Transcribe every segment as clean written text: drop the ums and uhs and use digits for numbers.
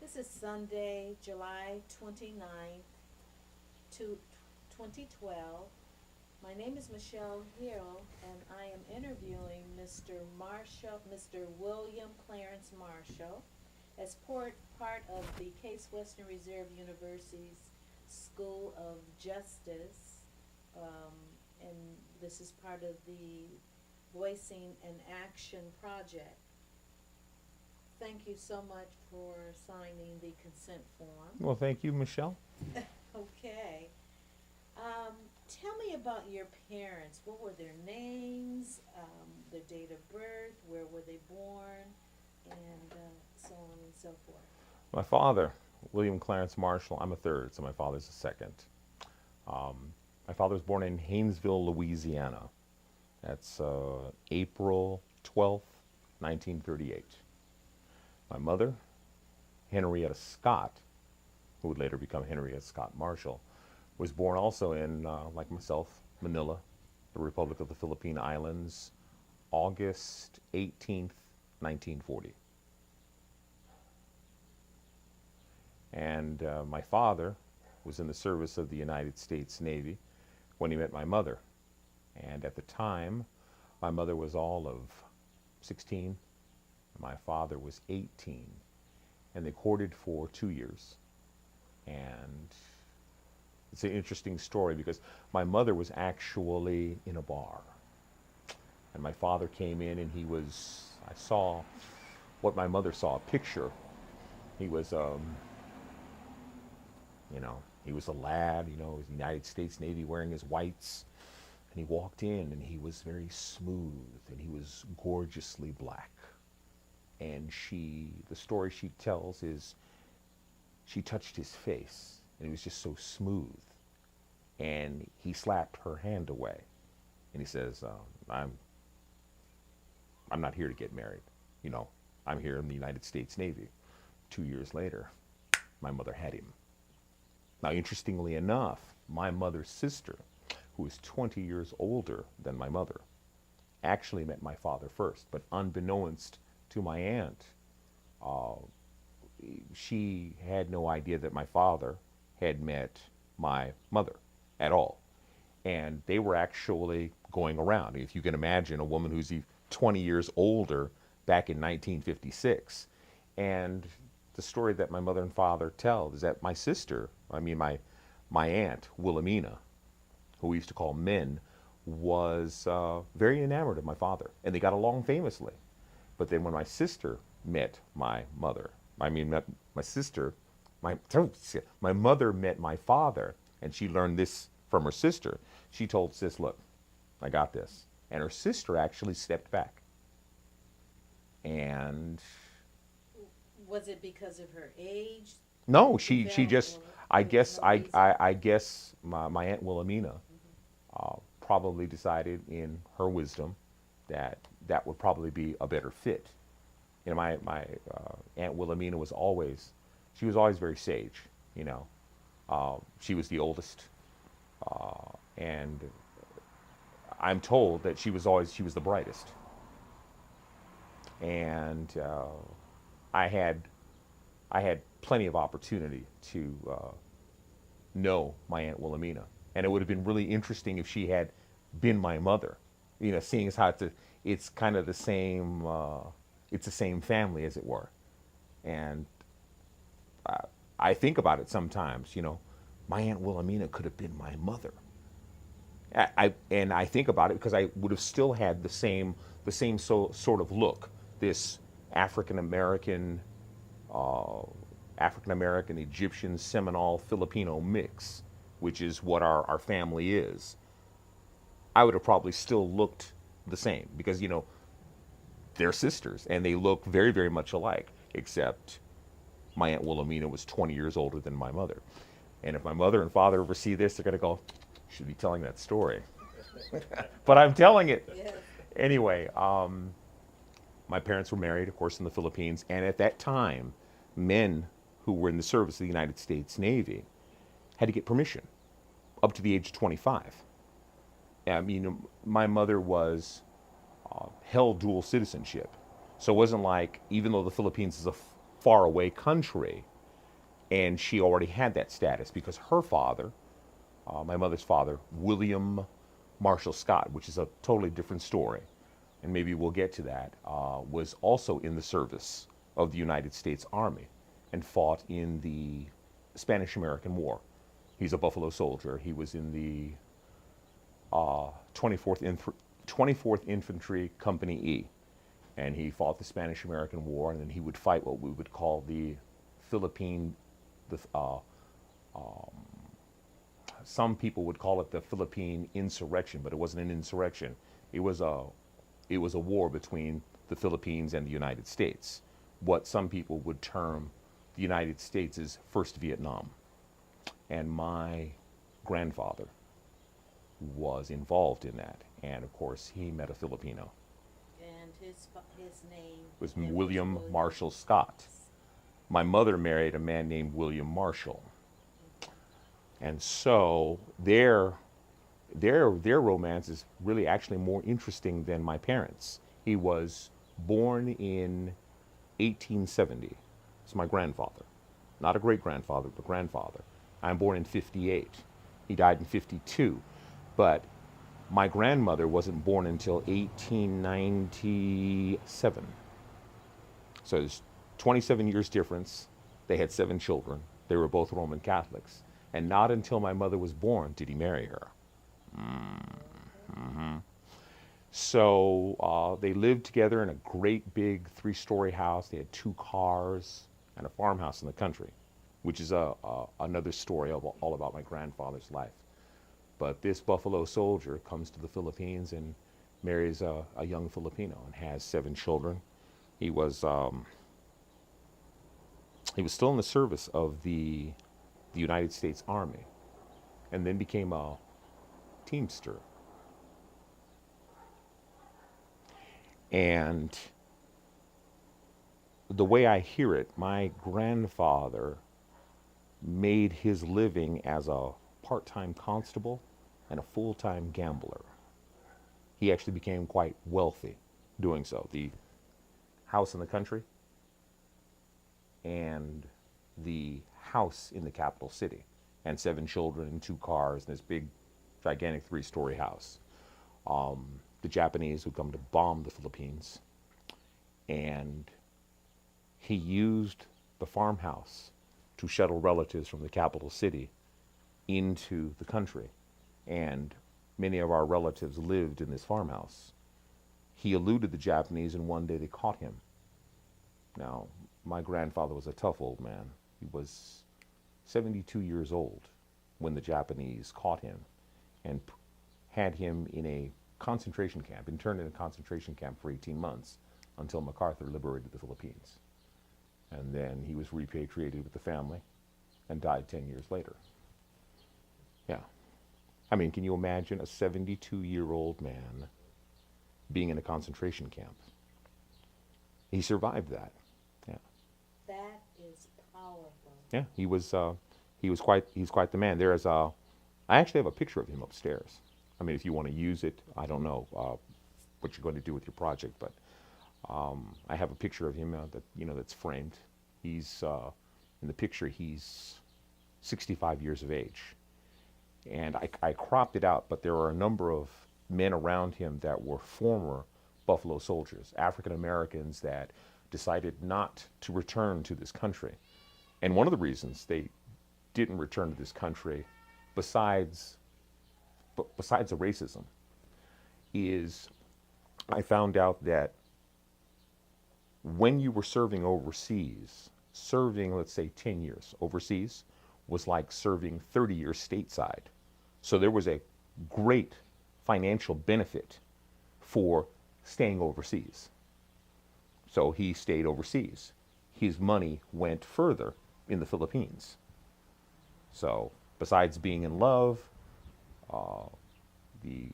This is Sunday, July 29th, 2012. My name is Michele Hill, and I am interviewing Mr. William Clarence Marshall, as part of the Case Western Reserve University's School of Justice. Um, and this is part of the Voicing an Action project. Thank you so much for signing the consent form. Well, thank you, Michele. Okay. Um, Tell me about your parents. What were their names, their date of birth, where were they born, and so on and so forth. My father, William Clarence Marshall, I'm a third, so my father's a second. My father was born in Haynesville, Louisiana. That's April 12th, 1938. My mother, Henrietta Scott, who would later become Henrietta Scott Marshall, was born also in, like myself, Manila, the Republic of the Philippine Islands, August 18th, 1940. And my father was in the service of the United States Navy when he met my mother. And at the time, my mother was all of 16, my father was 18. And they courted for 2 years. And it's an interesting story because my mother was actually in a bar. And my father came in and I saw what my mother saw, a picture. He was, he was a lad, he was United States Navy wearing his whites. And he walked in and he was very smooth and he was gorgeously black. And the story she tells is she touched his face and he was just so smooth. And he slapped her hand away. And he says, I'm not here to get married. I'm here in the United States Navy. 2 years later, my mother had him. Now, interestingly enough, my mother's sister, who is 20 years older than my mother, actually met my father first. But unbeknownst to my aunt, she had no idea that my father had met my mother at all. And they were actually going around. If you can imagine a woman who's 20 years older back in 1956. And the story that my mother and father tell is that my aunt, Wilhelmina, who we used to call Min, was very enamored of my father. And they got along famously. But then when my sister met my mother, met my sister, my mother met my father, and she learned this from her sister. She told sis, look, I got this. And her sister actually stepped back. And Was it because of her age? no, that she you she felt, just, or I there was guess, no reason? I guess my Aunt Wilhelmina probably decided in her wisdom that would probably be a better fit. My Aunt Wilhelmina she was always very sage, She was the oldest, and I'm told that she was the brightest. And I had plenty of opportunity to know my Aunt Wilhelmina, and it would have been really interesting if she had been my mother. Seeing as how it's kind of the same, it's the same family, as it were. And I think about it sometimes. My Aunt Wilhelmina could have been my mother. And I think about it because I would have still had the same sort of look, this African American, Egyptian, Seminole, Filipino mix, which is what our family is. I would have probably still looked the same because they're sisters and they look very, very much alike, except my Aunt Wilhelmina was 20 years older than my mother. And if my mother and father ever see this, they're going to go, should be telling that story. But I'm telling it. Yes. Anyway, my parents were married, of course, in the Philippines. And at that time, men who were in the service of the United States Navy had to get permission up to the age of 25. My mother was held dual citizenship. So it wasn't like, even though the Philippines is a far away country, And she already had that status because her father, my mother's father, William Marshall Scott, which is a totally different story, and maybe we'll get to that, was also in the service of the United States Army and fought in the Spanish-American War. He's a Buffalo Soldier. He was in the 24th Infantry Company E, and he fought the Spanish-American War, and then he would fight what we would call the Philippine, some people would call it the Philippine insurrection, but it wasn't an insurrection. It was a war between the Philippines and the United States. What some people would term the United States' first Vietnam. And my grandfather was involved in that. And of course, he met a Filipino. And his name Was William Marshall Scott. My mother married a man named William Marshall. And so their romance is really actually more interesting than my parents. He was born in 1870. It's my grandfather. Not a great-grandfather, but grandfather. I'm born in 58. He died in 52. But my grandmother wasn't born until 1897. So there's 27 years difference. They had 7 children. They were both Roman Catholics. And not until my mother was born did he marry her. So they lived together in a great big 3-story house. They had 2 cars and a farmhouse in the country, which is another story all about my grandfather's life. But this Buffalo Soldier comes to the Philippines and marries a young Filipino and has 7 children. He was still in the service of the United States Army, and then became a Teamster. And the way I hear it, my grandfather made his living as a part-time constable and a full-time gambler. He actually became quite wealthy doing so. The house in the country and the house in the capital city, and 7 children and 2 cars and this big, gigantic 3-story house. The Japanese would come to bomb the Philippines, and he used the farmhouse to shuttle relatives from the capital city into the country. And many of our relatives lived in this farmhouse. He eluded the Japanese, and one day they caught him. Now, my grandfather was a tough old man. He was 72 years old when the Japanese caught him and had him in a concentration camp, interned in a concentration camp for 18 months until MacArthur liberated the Philippines. And then he was repatriated with the family and died 10 years later. Yeah. I mean, can you imagine a 72-year-old man being in a concentration camp? He survived that. Yeah. That is powerful. Yeah, he's quite the man. I actually have a picture of him upstairs. I mean, if you want to use it, I don't know what you're going to do with your project, but I have a picture of him that's framed. He's in the picture. He's 65 years of age, and I cropped it out. But there are a number of men around him that were former Buffalo Soldiers, African Americans that decided not to return to this country. And one of the reasons they didn't return to this country, besides the racism, is I found out that when you were serving overseas, serving, let's say, 10 years overseas was like serving 30 years stateside. So there was a great financial benefit for staying overseas. So he stayed overseas. His money went further in the Philippines. So besides being in love, the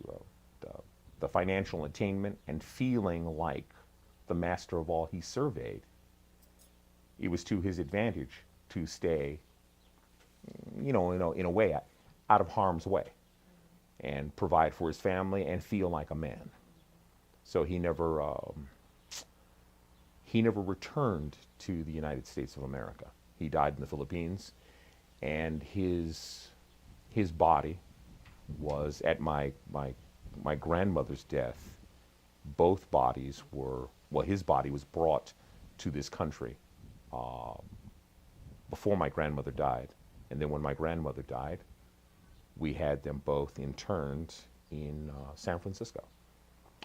financial attainment and feeling like the master of all he surveyed, it was to his advantage to stay, in a way, out of harm's way, and provide for his family and feel like a man. So he never returned to the United States of America. He died in the Philippines, and his body was at my grandmother's death. Both bodies were, well, his body was brought to this country before my grandmother died, and then when my grandmother died, we had them both interned in San Francisco.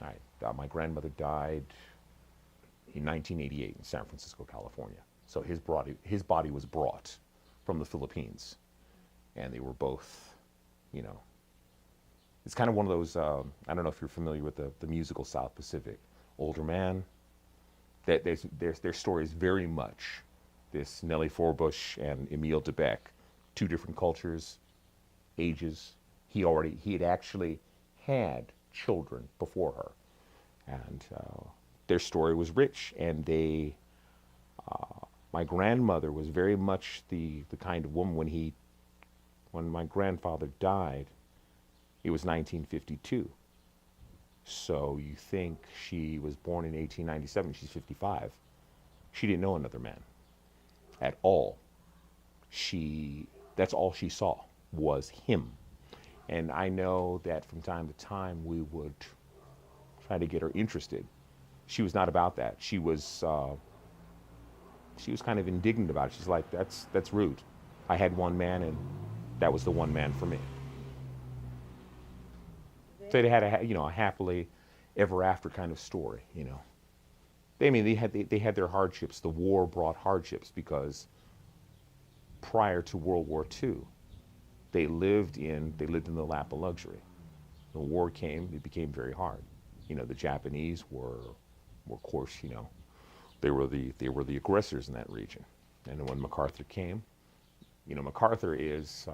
All right, my grandmother died in 1988 in San Francisco, California. So his body was brought from the Philippines, and they were both, you know, it's kind of one of those, I don't know if you're familiar with the musical South Pacific. Older man, that their story is very much this Nellie Forbush and Emile DeBeck, two different cultures, ages. He had actually had children before her, and their story was rich. And my grandmother was very much the kind of woman when my grandfather died. It was 1952. So you think she was born in 1897, she's 55. She didn't know another man at all. That's all she saw was him. And I know that from time to time we would try to get her interested. She was not about that. She was kind of indignant about it. She's like, that's rude. I had one man, and that was the one man for me. So they had a happily ever after kind of story. They had their hardships. The war brought hardships because prior to World War II, they lived in the lap of luxury. The war came, it became very hard. The Japanese were of course, they were the aggressors in that region. And then when MacArthur came, MacArthur is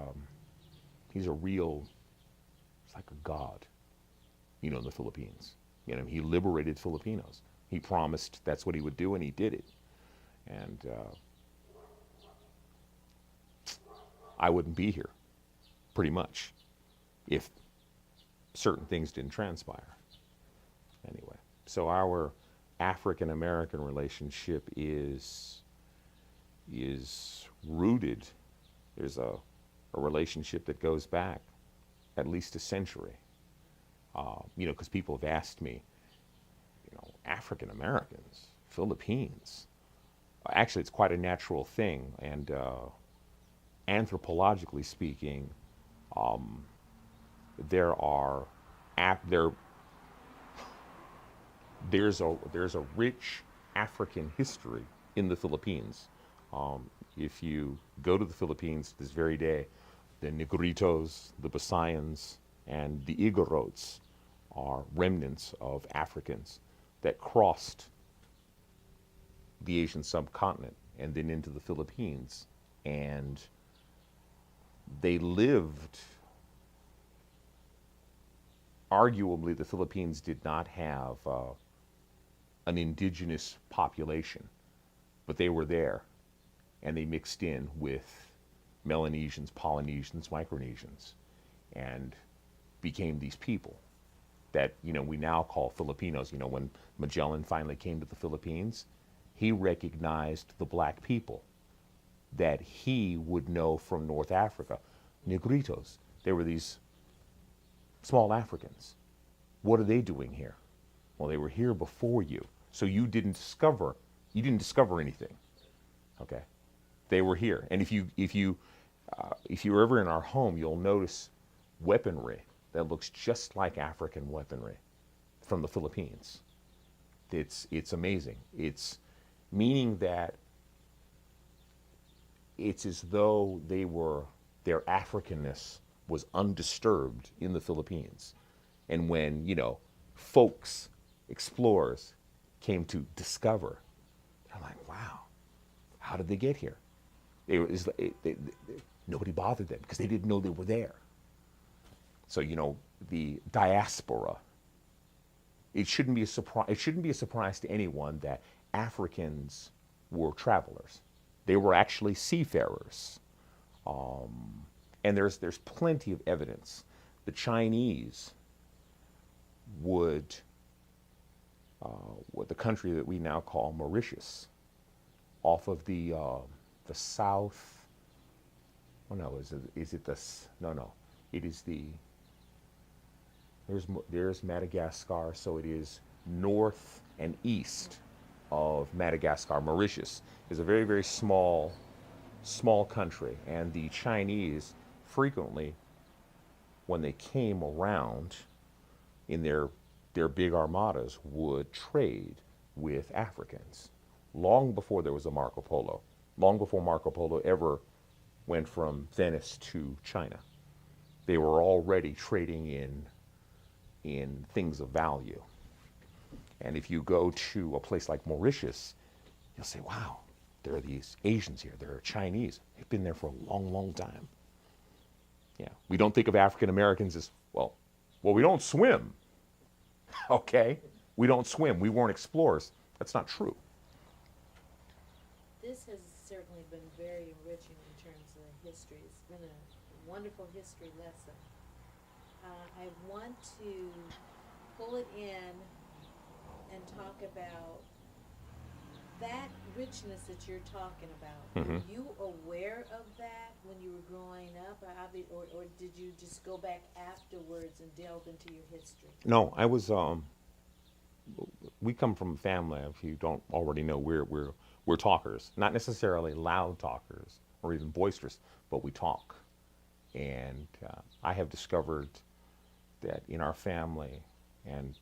he's like a god, in the Philippines. He liberated Filipinos. He promised that's what he would do, and he did it. And I wouldn't be here, pretty much, if certain things didn't transpire. Anyway, so our African-American relationship is rooted. There's a relationship that goes back at least a century. Because people have asked me, African Americans, Philippines. Actually, it's quite a natural thing, and anthropologically speaking, there's a rich African history in the Philippines. If you go to the Philippines this very day, the Negritos, the Bisayans, and the Igorots are remnants of Africans that crossed the Asian subcontinent and then into the Philippines. And they lived, arguably the Philippines did not have an indigenous population, but they were there, and they mixed in with Melanesians, Polynesians, Micronesians, and became these people that we now call Filipinos. When Magellan finally came to the Philippines, he recognized the black people that he would know from North Africa. Negritos, they were these small Africans. What are they doing here? Well, they were here before you. So you didn't discover anything. Okay? They were here. And if you're ever in our home, you'll notice weaponry that looks just like African weaponry from the Philippines. It's amazing. It's meaning that it's as though their Africanness was undisturbed in the Philippines. And when, folks, explorers came to discover, they're like, wow, how did they get here? Nobody bothered them because they didn't know they were there. So, the diaspora, it shouldn't be a surprise to anyone that Africans were travelers. They were actually seafarers. And there's plenty of evidence. The Chinese would the country that we now call Mauritius, off of the the south. Oh no, is it the no no? It is the there's Madagascar, so it is north and east of Madagascar. Mauritius is a very very small country, and the Chinese frequently, when they came around in their big armadas, would trade with Africans long before there was a Marco Polo, long before Marco Polo ever went from Venice to China. They were already trading in things of value. And if you go to a place like Mauritius, you'll say, wow, there are these Asians here, there are Chinese. They've been there for a long, long time. Yeah, we don't think of African Americans as, well, we don't swim. Okay, we don't swim. We weren't explorers. That's not true. This has certainly been very enriching in terms of history. It's been a wonderful history lesson. I want to pull it in and talk about that richness that you're talking about. Were you aware of that when you were growing up, or did you just go back afterwards and delve into your history? No, I was. We come from a family. If you don't already know, we're talkers. Not necessarily loud talkers or even boisterous, but we talk. And I have discovered that in our family and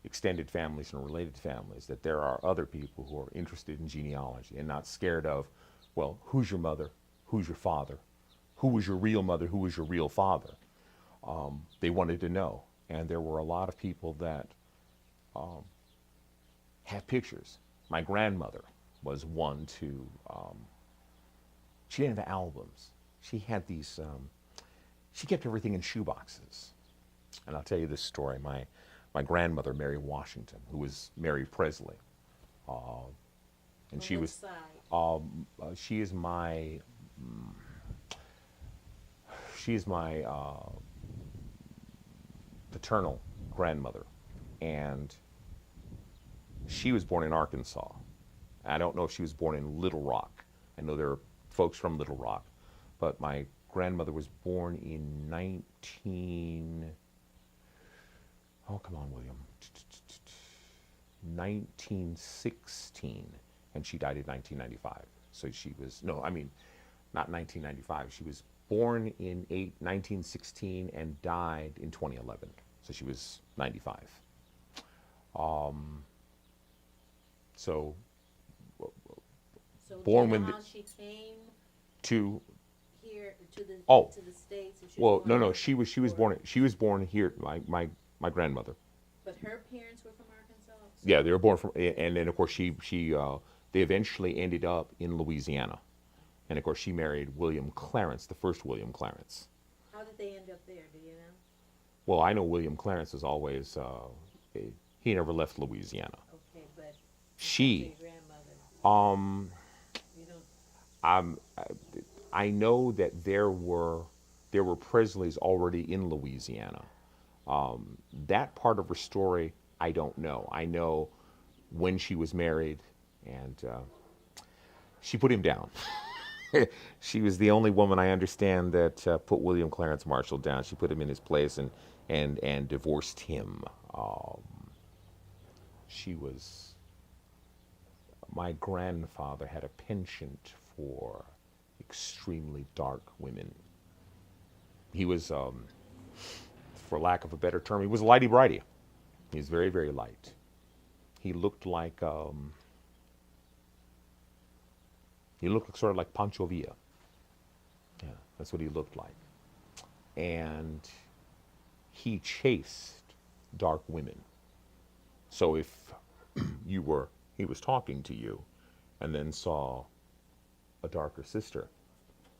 extended families and related families, that there are other people who are interested in genealogy and not scared of, well, who's your mother? Who's your father? Who was your real mother? Who was your real father? They wanted to know. And there were a lot of people that have pictures. My grandmother was one to, she didn't have albums. She had these, she kept everything in shoeboxes. And I'll tell you this story. My grandmother, Mary Washington, who was Mary Presley, and she was, she is my paternal grandmother, and she was born in Arkansas. I don't know if she was born in Little Rock. I know there are folks from Little Rock, but my grandmother was born in 1916, and she died in 1995. So she was, no, I mean, not 1995. She was born in 1916 and died in 2011. So she was 95. So born when she came to here to the States. Well, no, she was born here. My grandmother. But her parents were from Arkansas. Yeah, they were born from, and then of course they eventually ended up in Louisiana, and of course she married William Clarence, the first William Clarence. How did they end up there? Do you know? Well, I know William Clarence is always he never left Louisiana. Okay, but she, grandmother. You don't. I know that there were Presleys already in Louisiana. That part of her story, I don't know. I know when she was married, and she put him down. She was the only woman I understand that put William Clarence Marshall down. She put him in his place and divorced him. My grandfather had a penchant for extremely dark women. He was, for lack of a better term, he was lighty-brighty. He was very, very light. He looked like sort of like Pancho Villa. Yeah, that's what he looked like. And he chased dark women. So if he was talking to you and then saw a darker sister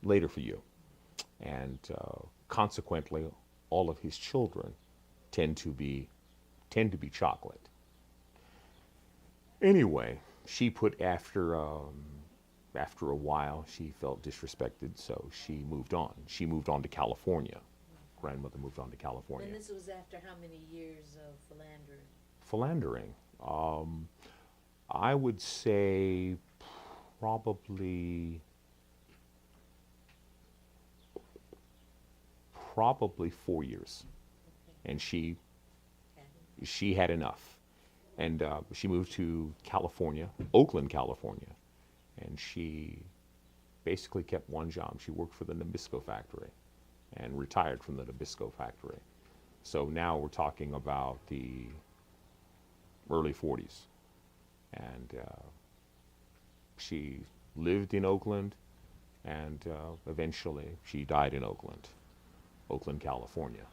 later for you, and consequently all of his children tend to be chocolate. Anyway, she put after a while, she felt disrespected, so she moved on. She moved on to California. Grandmother moved on to California. And this was after how many years of philandering? Philandering. I would say probably probably 4 years, and she had enough, and she moved to California, Oakland, California, and she basically kept one job. She worked for the Nabisco factory, and retired from the Nabisco factory. So now we're talking about the early 40s, and she lived in Oakland, and eventually she died in Oakland, California.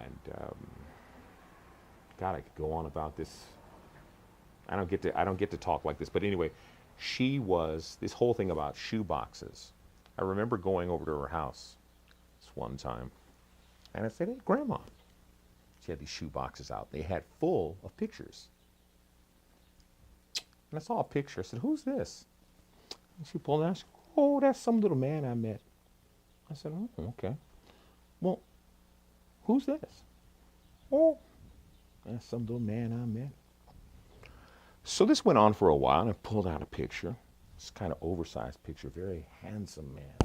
And God, I could go on about this. I don't get to talk like this, but anyway, she was this whole thing about shoe boxes. I remember going over to her house this one time, and I said, "Hey, Grandma." She had these shoe boxes out. They had full of pictures. And I saw a picture. I said, "Who's this?" And she pulled it out. She said, "Oh, that's some little man I met." I said, "Oh, okay. Well, who's this?" "Oh, that's some little man I met." So this went on for a while, and I pulled out a picture. This kind of oversized picture, very handsome man.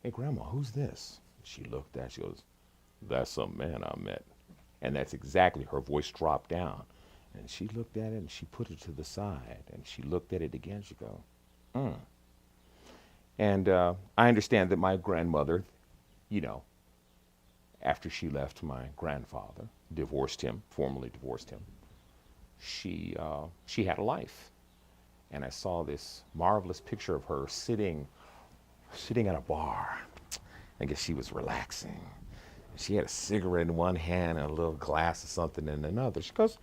"Hey, Grandma, who's this?" She looked at it. She goes, "That's some man I met." And that's exactly, her voice dropped down. And she looked at it, and she put it to the side. And she looked at it again. She goes, "Hmm." And I understand that my grandmother, you know, after she left my grandfather, divorced him, formally divorced him, she had a life. And I saw this marvelous picture of her sitting at a bar. I guess she was relaxing. She had a cigarette in one hand and a little glass of something in another. She goes,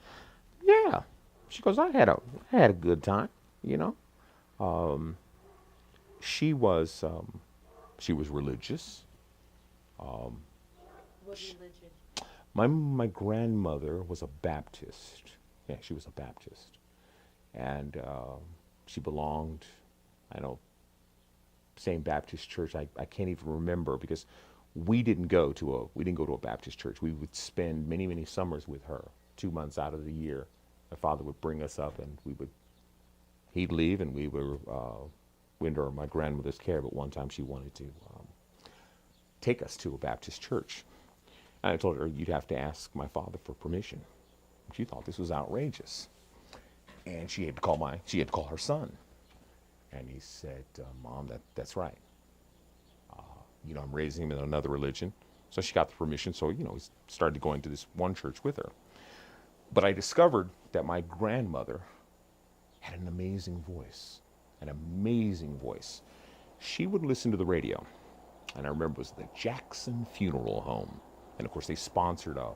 "Yeah." She goes, I had a good time, you know. She was religious. What religion? My grandmother was a Baptist. Yeah, she was a Baptist, and she belonged, I know, same Baptist church. I can't even remember, because we didn't go to a Baptist church. We would spend many summers with her, 2 months out of the year. My father would bring us up, and he'd leave, and we were under my grandmother's care. But one time she wanted to take us to a Baptist church, and I told her, "You'd have to ask my father for permission." She thought this was outrageous, and she had to call her son, and he said, "Mom, that's right. I'm raising him in another religion." So she got the permission. So, he started going to this one church with her. But I discovered that my grandmother had an amazing voice, She would listen to the radio. And I remember it was the Jackson Funeral Home. And of course, they sponsored a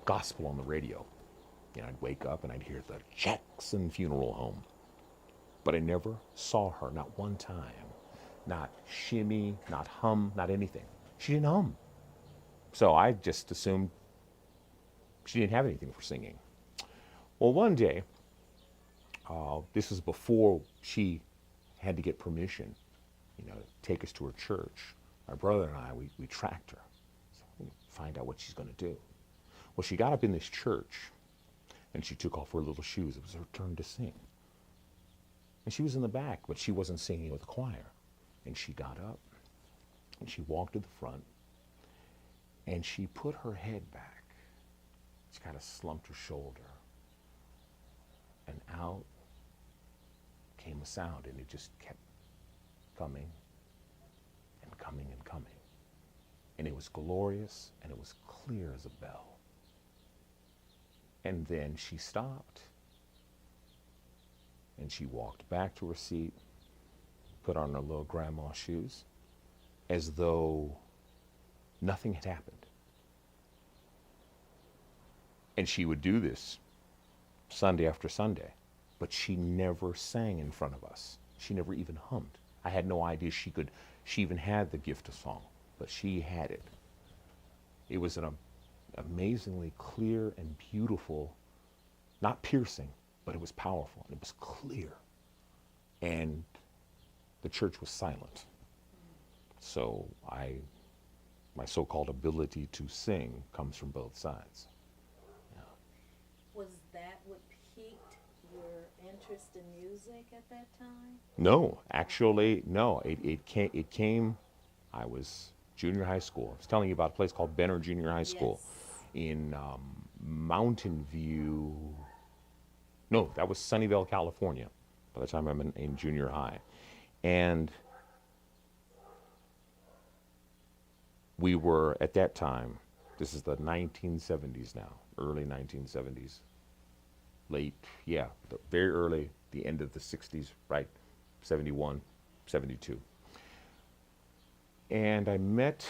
gospel on the radio. And I'd wake up and I'd hear the Jackson Funeral Home. But I never saw her, not one time. Not shimmy, not hum, not anything. She didn't hum. So I just assumed she didn't have anything for singing. Well, one day, this was before she had to get permission, to take us to her church. My brother and I, we tracked her. So we find out what she's going to do. Well, she got up in this church, and she took off her little shoes. It was her turn to sing. And she was in the back, but she wasn't singing with the choir. And she got up, and she walked to the front, and she put her head back. She kind of slumped her shoulder, and out came a sound, and it just kept coming and coming and coming. And it was glorious, and it was clear as a bell. And then she stopped, and she walked back to her seat, put on her little grandma shoes, as though nothing had happened. And she would do this Sunday after Sunday, but she never sang in front of us. She never even hummed. I had no idea she even had the gift of song, but she had it. It was an amazingly clear and beautiful, not piercing, but it was powerful, and it was clear. And the church was silent. So my so-called ability to sing comes from both sides. Yeah. Was that what piqued your interest in music at that time? No, actually, no. It came. I was junior high school. I was telling you about a place called Benner Junior High School Yes. in Mountain View. No, that was Sunnyvale, California, by the time I'm in junior high. And we were, at that time, this is the 1970s now, early 1970s, late, yeah, very early, the end of the 60s, right, 71, 72. And I met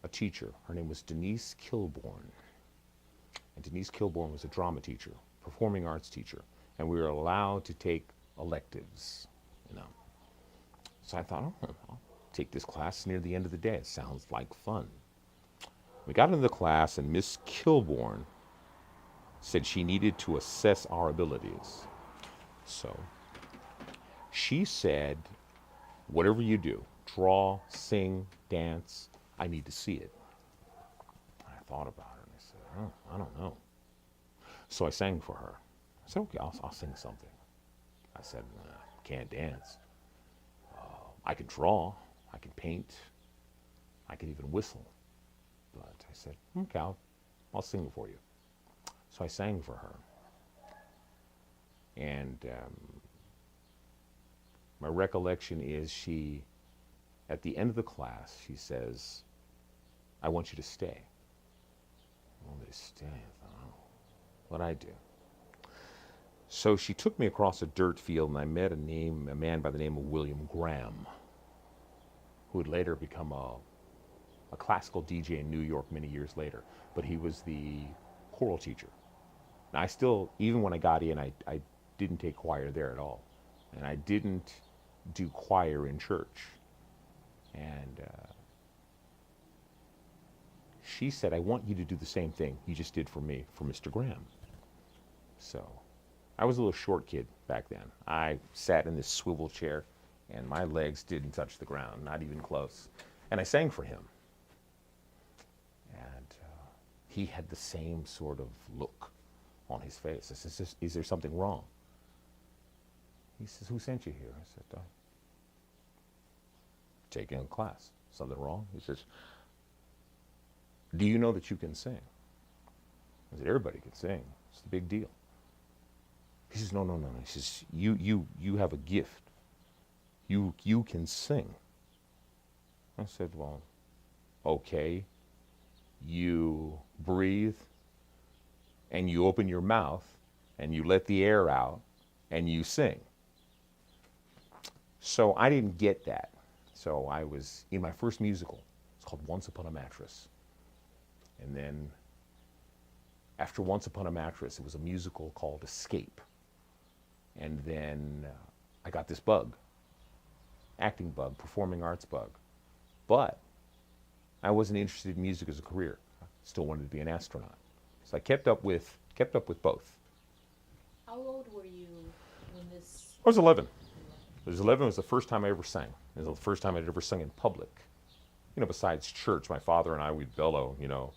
a teacher. Her name was Denise Kilborn. And Denise Kilborn was a drama teacher, performing arts teacher. And we were allowed to take electives, you know. So I thought, oh, I'll take this class near the end of the day. It sounds like fun. We got into the class, and Miss Kilborn said she needed to assess our abilities. So she said, whatever you do, draw, sing, dance, I need to see it. I thought about it, and I said, oh, I don't know. So I sang for her. I said, okay, I'll sing something. I said, can't dance. I can draw, I can paint, I can even whistle. But I said, okay, I'll sing for you. So I sang for her. And my recollection is she, at the end of the class, she says, I want you to stay. I want me to stay. I thought, oh, what'd I do? So she took me across a dirt field, and I met a man by the name of William Graham, who would later become a classical DJ in New York many years later. But he was the choral teacher. And I still, even when I got in, I didn't take choir there at all. And I didn't do choir in church. And she said, I want you to do the same thing you just did for me, for Mr. Graham. So I was a little short kid back then. I sat in this swivel chair, and my legs didn't touch the ground, not even close. And I sang for him. And he had the same sort of look on his face. I said, is there something wrong? He says, who sent you here? I said, taking a class. Something wrong? He says, do you know that you can sing? I said, everybody can sing. It's a big deal. He says, no. He says, you have a gift. You can sing. I said, well, okay. You breathe, and you open your mouth, and you let the air out, and you sing. So I didn't get that. So I was in my first musical. It's called Once Upon a Mattress. And then after Once Upon a Mattress, it was a musical called Escape. And then I got this bug, acting bug, performing arts bug. But I wasn't interested in music as a career. I still wanted to be an astronaut. So I kept up with both. How old were you when this? I was 11. I was 11. It was the first time I ever sang. It was the first time I'd ever sung in public. You know, besides church, my father and I, we'd bellow, you know,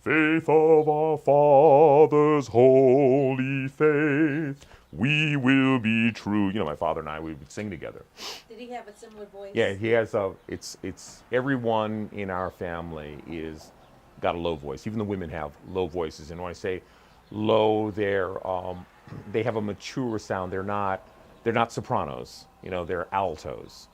faith of our fathers, holy faith, we will be true. You know, my father and I, we would sing together. Did he have a similar voice? Yeah, he has it's everyone in our family is got a low voice. Even the women have low voices. And when I say low, they have a mature sound. They're not sopranos. You know, they're altos.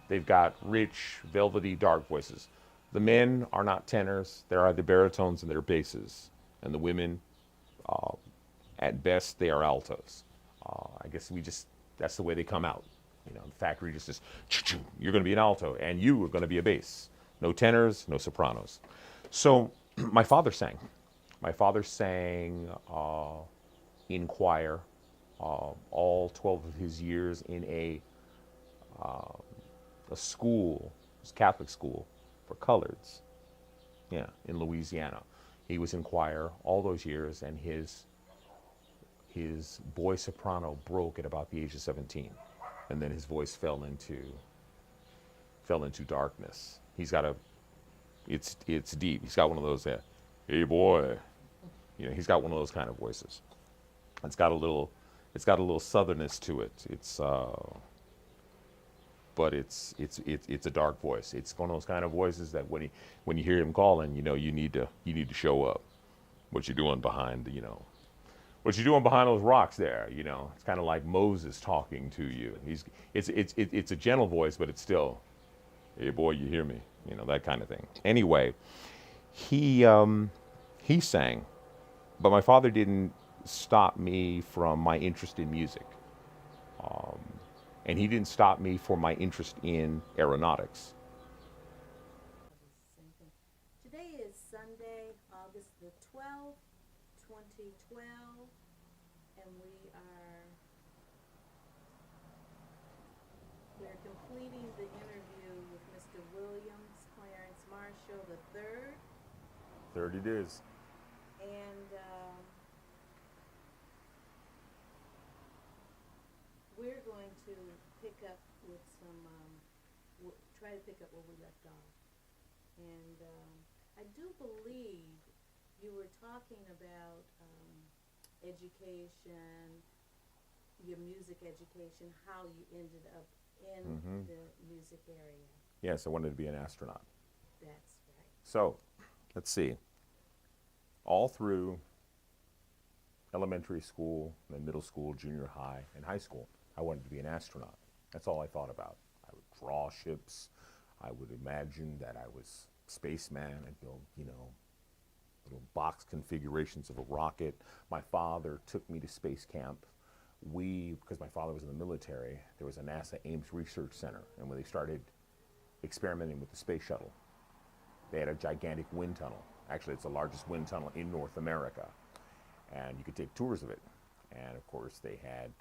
They've got rich, velvety, dark voices. The men are not tenors. They're either baritones and they're basses. And the women, at best, they are altos. I guess that's the way they come out. You know, the factory just says, you're going to be an alto, and you are going to be a bass. No tenors, no sopranos. So my father sang. My father sang in choir all 12 of his years in a school, it was a Catholic school for coloreds, in Louisiana. He was in choir all those years, and his boy soprano broke at about the age of 17, and then his voice fell into darkness. He's got it's deep. He's got one of those, hey boy, he's got one of those kind of voices. It's got a little southernness to it. It's but it's a dark voice. It's one of those kind of voices that when you hear him calling, you need to show up. What you doing behind what you doing behind those rocks there? It's kind of like Moses talking to you. It's a gentle voice, but it's still, hey boy, you hear me, that kind of thing. Anyway, he sang, but my father didn't stop me from my interest in music. And he didn't stop me for my interest in aeronautics. Same thing. Today is Sunday, August the 12th, 2012, and we're completing the interview with Mr. William Clarence Marshall the third, 30 days. and we're going to pick up with try to pick up where we left off. And I do believe you were talking about education, your music education, how you ended up in the music area. Yes, I wanted to be an astronaut. That's right. So, let's see. All through elementary school, then middle school, junior high, and high school, I wanted to be an astronaut. That's all I thought about. I would draw ships. I would imagine that I was a spaceman. I'd build, little box configurations of a rocket. My father took me to space camp. Because my father was in the military, there was a NASA Ames Research Center. And when they started experimenting with the space shuttle, they had a gigantic wind tunnel. Actually, it's the largest wind tunnel in North America. And you could take tours of it. And of course, they had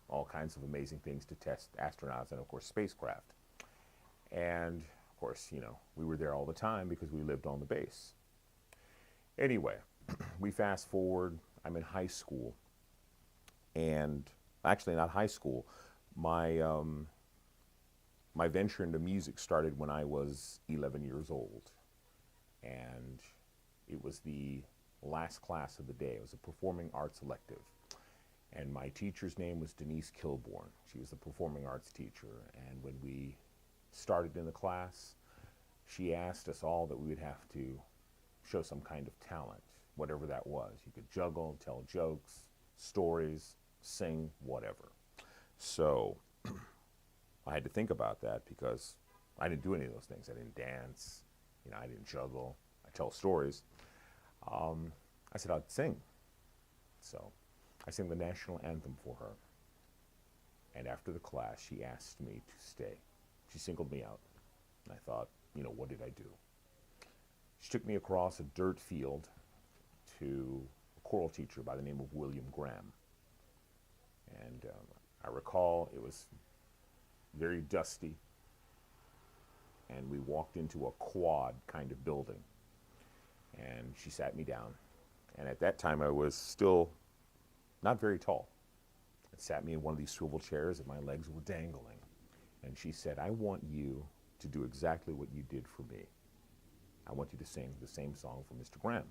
all kinds of amazing things to test astronauts and, of course, spacecraft. And, of course, we were there all the time because we lived on the base. Anyway, we fast forward. I'm in high school. And actually, not high school. My venture into music started when I was 11 years old. And it was the last class of the day. It was a performing arts elective. And my teacher's name was Denise Kilborn. She was the performing arts teacher. And when we started in the class, she asked us all that we would have to show some kind of talent, whatever that was. You could juggle, tell jokes, stories, sing, whatever. So I had to think about that because I didn't do any of those things. I didn't dance, I didn't juggle, I tell stories. I said I'd sing. So I sang the national anthem for her. And after the class, she asked me to stay. She singled me out. And I thought, what did I do? She took me across a dirt field to a choral teacher by the name of William Graham. And I recall it was very dusty. And we walked into a quad kind of building. And she sat me down. And at that time, I was still not very tall. It sat me in one of these swivel chairs and my legs were dangling. And she said, I want you to do exactly what you did for me. I want you to sing the same song for Mr. Graham.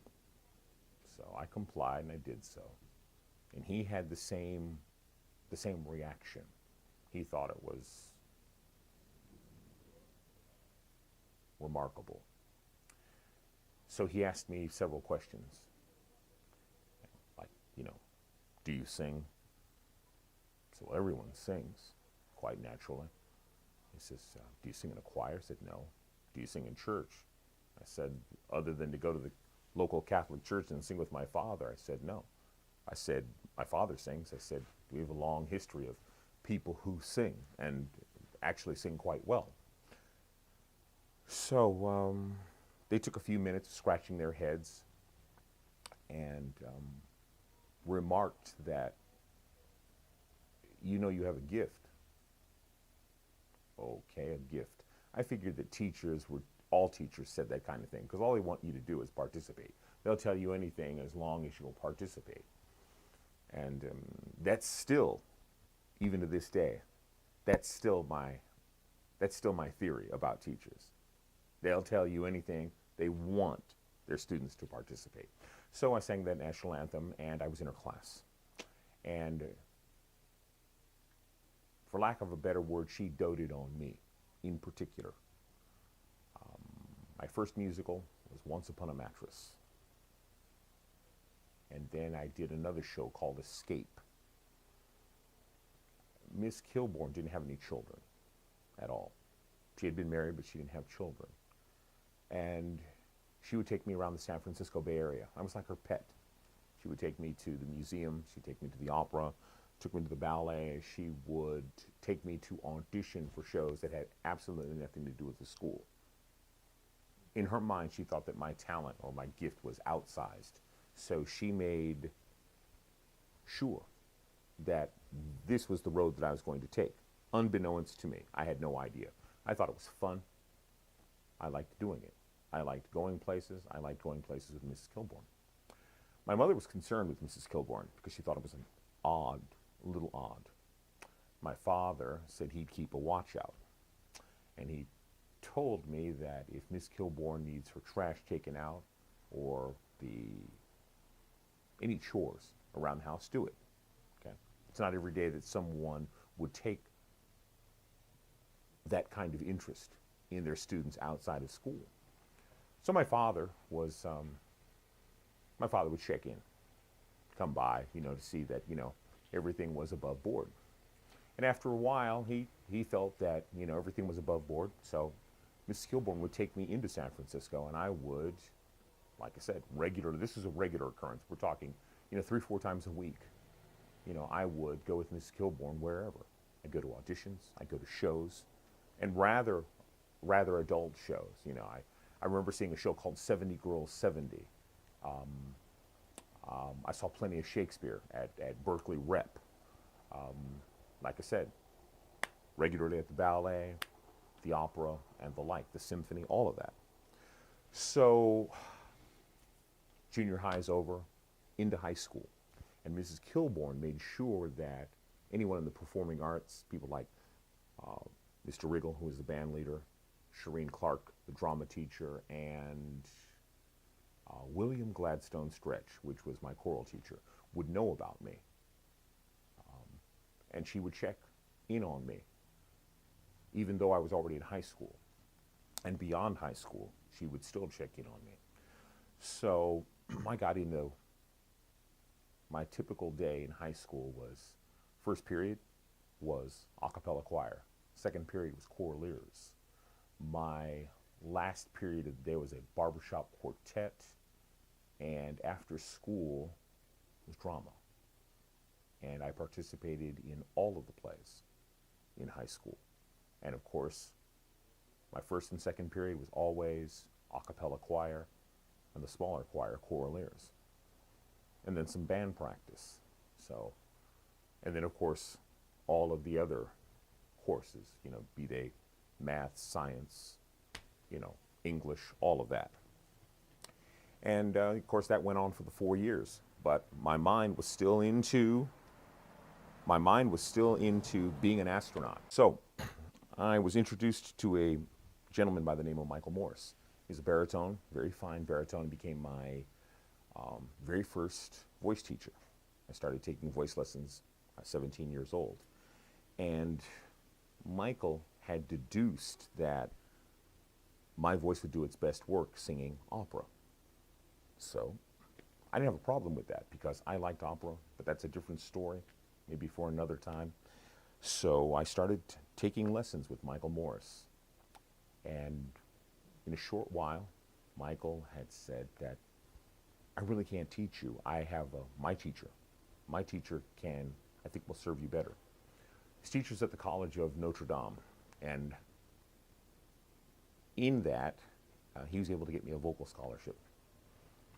So I complied and I did so. And he had the same reaction. He thought it was remarkable. So he asked me several questions. Like, do you sing? So everyone sings, quite naturally. He says, do you sing in a choir? I said, no. Do you sing in church? I said, other than to go to the local Catholic church and sing with my father? I said, no. I said, my father sings. I said, we have a long history of people who sing and actually sing quite well. So they took a few minutes scratching their heads and remarked that, you have a gift. Okay, a gift. I figured that all teachers said that kind of thing because all they want you to do is participate. They'll tell you anything as long as you'll participate. And that's still, even to this day, that's still my theory about teachers. They'll tell you anything. They want their students to participate. So I sang that national anthem, and I was in her class. And for lack of a better word, she doted on me in particular. My first musical was Once Upon a Mattress. And then I did another show called Escape. Miss Kilbourne didn't have any children at all. She had been married, but she didn't have children. And she would take me around the San Francisco Bay Area. I was like her pet. She would take me to the museum. She'd take me to the opera, took me to the ballet. She would take me to audition for shows that had absolutely nothing to do with the school. In her mind, she thought that my talent or my gift was outsized. So she made sure that this was the road that I was going to take. Unbeknownst to me, I had no idea. I thought it was fun. I liked doing it. I liked going places. I liked going places with Mrs. Kilbourne. My mother was concerned with Mrs. Kilbourne because she thought it was a little odd. My father said he'd keep a watch out. And he told me that if Miss Kilbourne needs her trash taken out or any chores around the house, do it. Okay? It's not every day that someone would take that kind of interest in their students outside of school. So my father would check in, come by, to see that, everything was above board. And after a while, he felt that, everything was above board. So Mrs. Kilbourne would take me into San Francisco, and I would, like I said, this is a regular occurrence. We're talking, 3-4 times a week. I would go with Mrs. Kilbourne wherever. I'd go to auditions, I'd go to shows, and rather adult shows. I remember seeing a show called 70 Girls 70. I saw plenty of Shakespeare at Berkeley Rep. Like I said, regularly at the ballet, the opera, and the like, the symphony, all of that. So junior high is over, into high school. And Mrs. Kilbourne made sure that anyone in the performing arts, people like Mr. Riggle, who was the band leader, Shireen Clark, the drama teacher, and William Gladstone Stretch, which was my choral teacher, would know about me. And she would check in on me, even though I was already in high school. And beyond high school, she would still check in on me. So I got into my typical day in high school was, first period was a cappella choir. Second period was choraleers. My last period of the day was a barbershop quartet. And after school was drama. And I participated in all of the plays in high school. And of course, my first and second period was always a cappella choir, and the smaller choir, choraleers. And then some band practice. And then of course, all of the other courses, be they math, science, English, all of that. And of course, that went on for the 4 years. But my mind was still into being an astronaut. So I was introduced to a gentleman by the name of Michael Morse. He's a baritone, very fine baritone, became my very first voice teacher. I started taking voice lessons at 17 years old. And Michael had deduced that my voice would do its best work singing opera. So I didn't have a problem with that because I liked opera, but that's a different story, maybe for another time. So I started taking lessons with Michael Morse. And in a short while, Michael had said that I really can't teach you. I have my teacher. My teacher I think will serve you better. His teacher's at the College of Notre Dame. And in that, he was able to get me a vocal scholarship.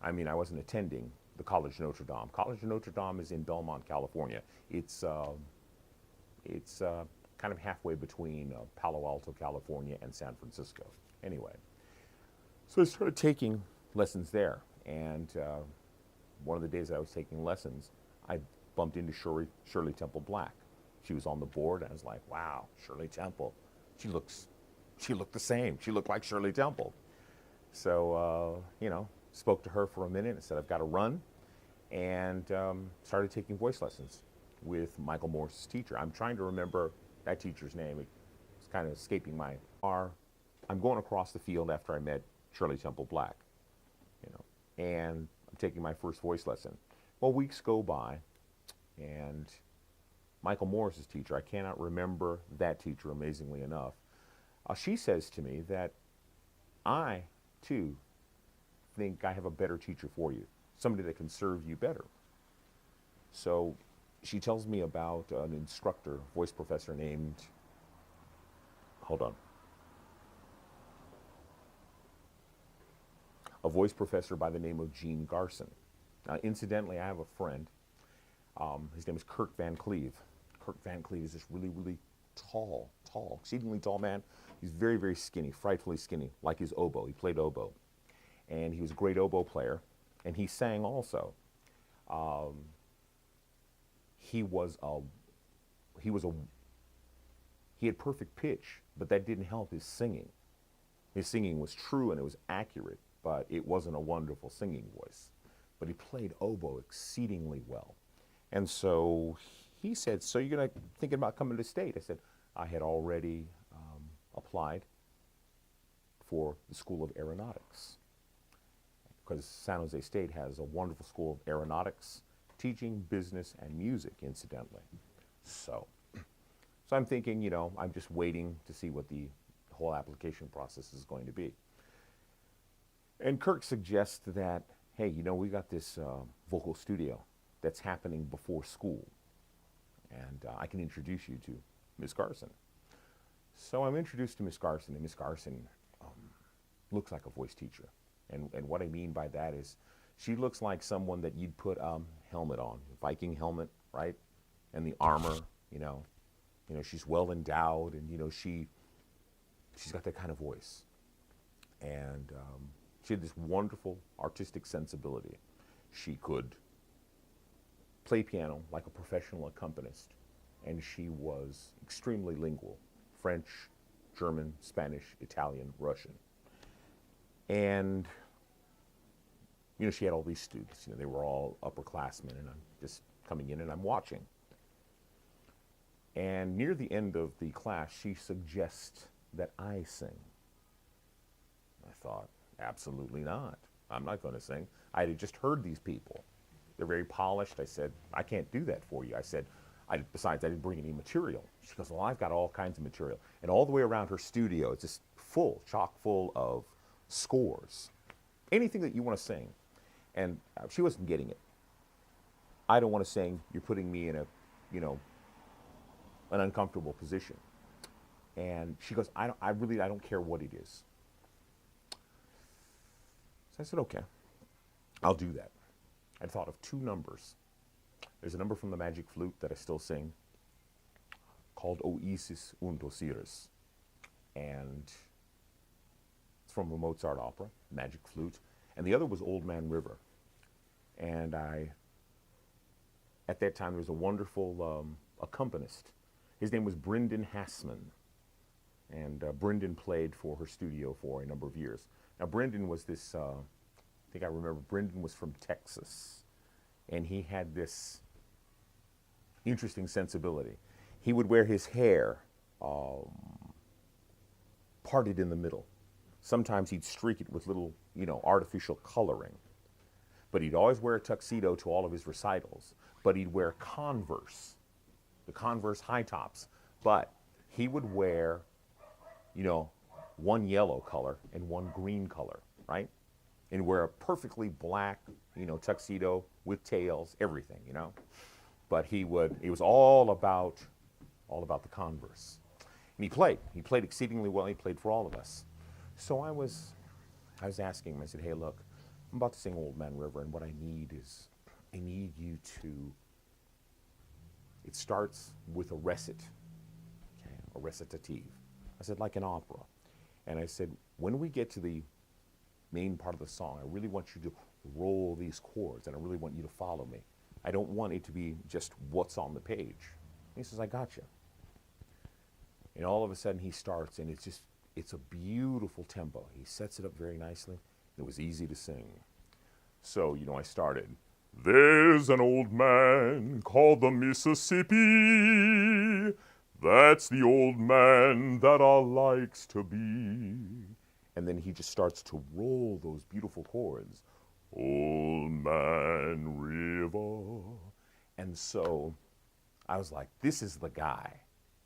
I mean, I wasn't attending the College of Notre Dame. College of Notre Dame is in Belmont, California. It's kind of halfway between Palo Alto, California, and San Francisco. Anyway, so I started taking lessons there. And one of the days that I was taking lessons, I bumped into Shirley Temple Black. She was on the board. And I was like, wow, Shirley Temple. She looked the same. She looked like Shirley Temple. So, spoke to her for a minute and said, I've got to run. And started taking voice lessons with Michael Morse's teacher. I'm trying to remember that teacher's name. It's kind of escaping my R. I'm going across the field after I met Shirley Temple Black, you know, and I'm taking my first voice lesson. Well, weeks go by, and Michael Morris's teacher, I cannot remember that teacher, amazingly enough, she says to me that I, too, think I have a better teacher for you, somebody that can serve you better. So she tells me about an instructor, voice professor named, hold on, a voice professor by the name of Gene Garson. Incidentally, I have a friend. His name is Kirk Van Cleve. Kirk Van Cleve is this really, really tall, exceedingly tall man. He's very, very skinny, frightfully skinny, like his oboe. He played oboe. And he was a great oboe player. And he sang also. He had perfect pitch, but that didn't help his singing. His singing was true and it was accurate, but it wasn't a wonderful singing voice. But he played oboe exceedingly well. And so he said, so you're gonna thinking about coming to state? I said, I had already applied for the School of Aeronautics, because San Jose State has a wonderful School of Aeronautics, teaching business and music, incidentally. So I'm thinking, you know, I'm just waiting to see what the whole application process is going to be. And Kirk suggests that, hey, you know, we got this vocal studio that's happening before school, and I can introduce you to Miss Garson. So I'm introduced to Miss Garson, and Miss Garson looks like a voice teacher. And what I mean by that is she looks like someone that you'd put a helmet on, a Viking helmet, right? And the armor, you know, she's well endowed, and, you know, she's got that kind of voice. And she had this wonderful artistic sensibility. She could play piano like a professional accompanist, and she was extremely lingual: French, German, Spanish, Italian, Russian. And, you know, she had all these students. You know, they were all upperclassmen, and I'm just coming in and I'm watching. And near the end of the class, she suggests that I sing. I thought, absolutely not. I'm not going to sing. I had just heard these people. They're very polished. I said, I can't do that for you. I said, besides, I didn't bring any material. She goes, well, I've got all kinds of material. And all the way around her studio, it's just full, chock full of scores. Anything that you want to sing. And she wasn't getting it. I don't want to sing. You're putting me in a, you know, an uncomfortable position. And she goes, I don't care what it is. So I said, okay, I'll do that. I thought of two numbers. There's a number from the Magic Flute that I still sing called Oasis und Osiris. And it's from a Mozart opera, Magic Flute. And the other was Old Man River. And at that time, there was a wonderful accompanist. His name was Brendan Hassman. And Brendan played for her studio for a number of years. Now, Brendan was this, I think I remember, Brendan was from Texas. And he had this interesting sensibility. He would wear his hair parted in the middle. Sometimes he'd streak it with little, you know, artificial coloring. But he'd always wear a tuxedo to all of his recitals. But he'd wear Converse, the Converse high tops. But he would wear, you know, one yellow color and one green color, right? And wear a perfectly black, you know, tuxedo with tails, everything, you know. But it was all about the Converse. And he played exceedingly well. He played for all of us. So I was asking him, I said, hey, look, I'm about to sing Old Man River, and what I need you to, it starts with a recit, okay, a recitative. I said, like an opera. And I said, when we get to the main part of the song, I really want you to roll these chords, and I really want you to follow me. I don't want it to be just what's on the page. And he says, I got you. And all of a sudden he starts, and it's a beautiful tempo. He sets it up very nicely. It was easy to sing. So, you know, I started, there's an old man called the Mississippi. That's the old man that I likes to be. And then he just starts to roll those beautiful chords. Old Man River. And so I was like, this is the guy.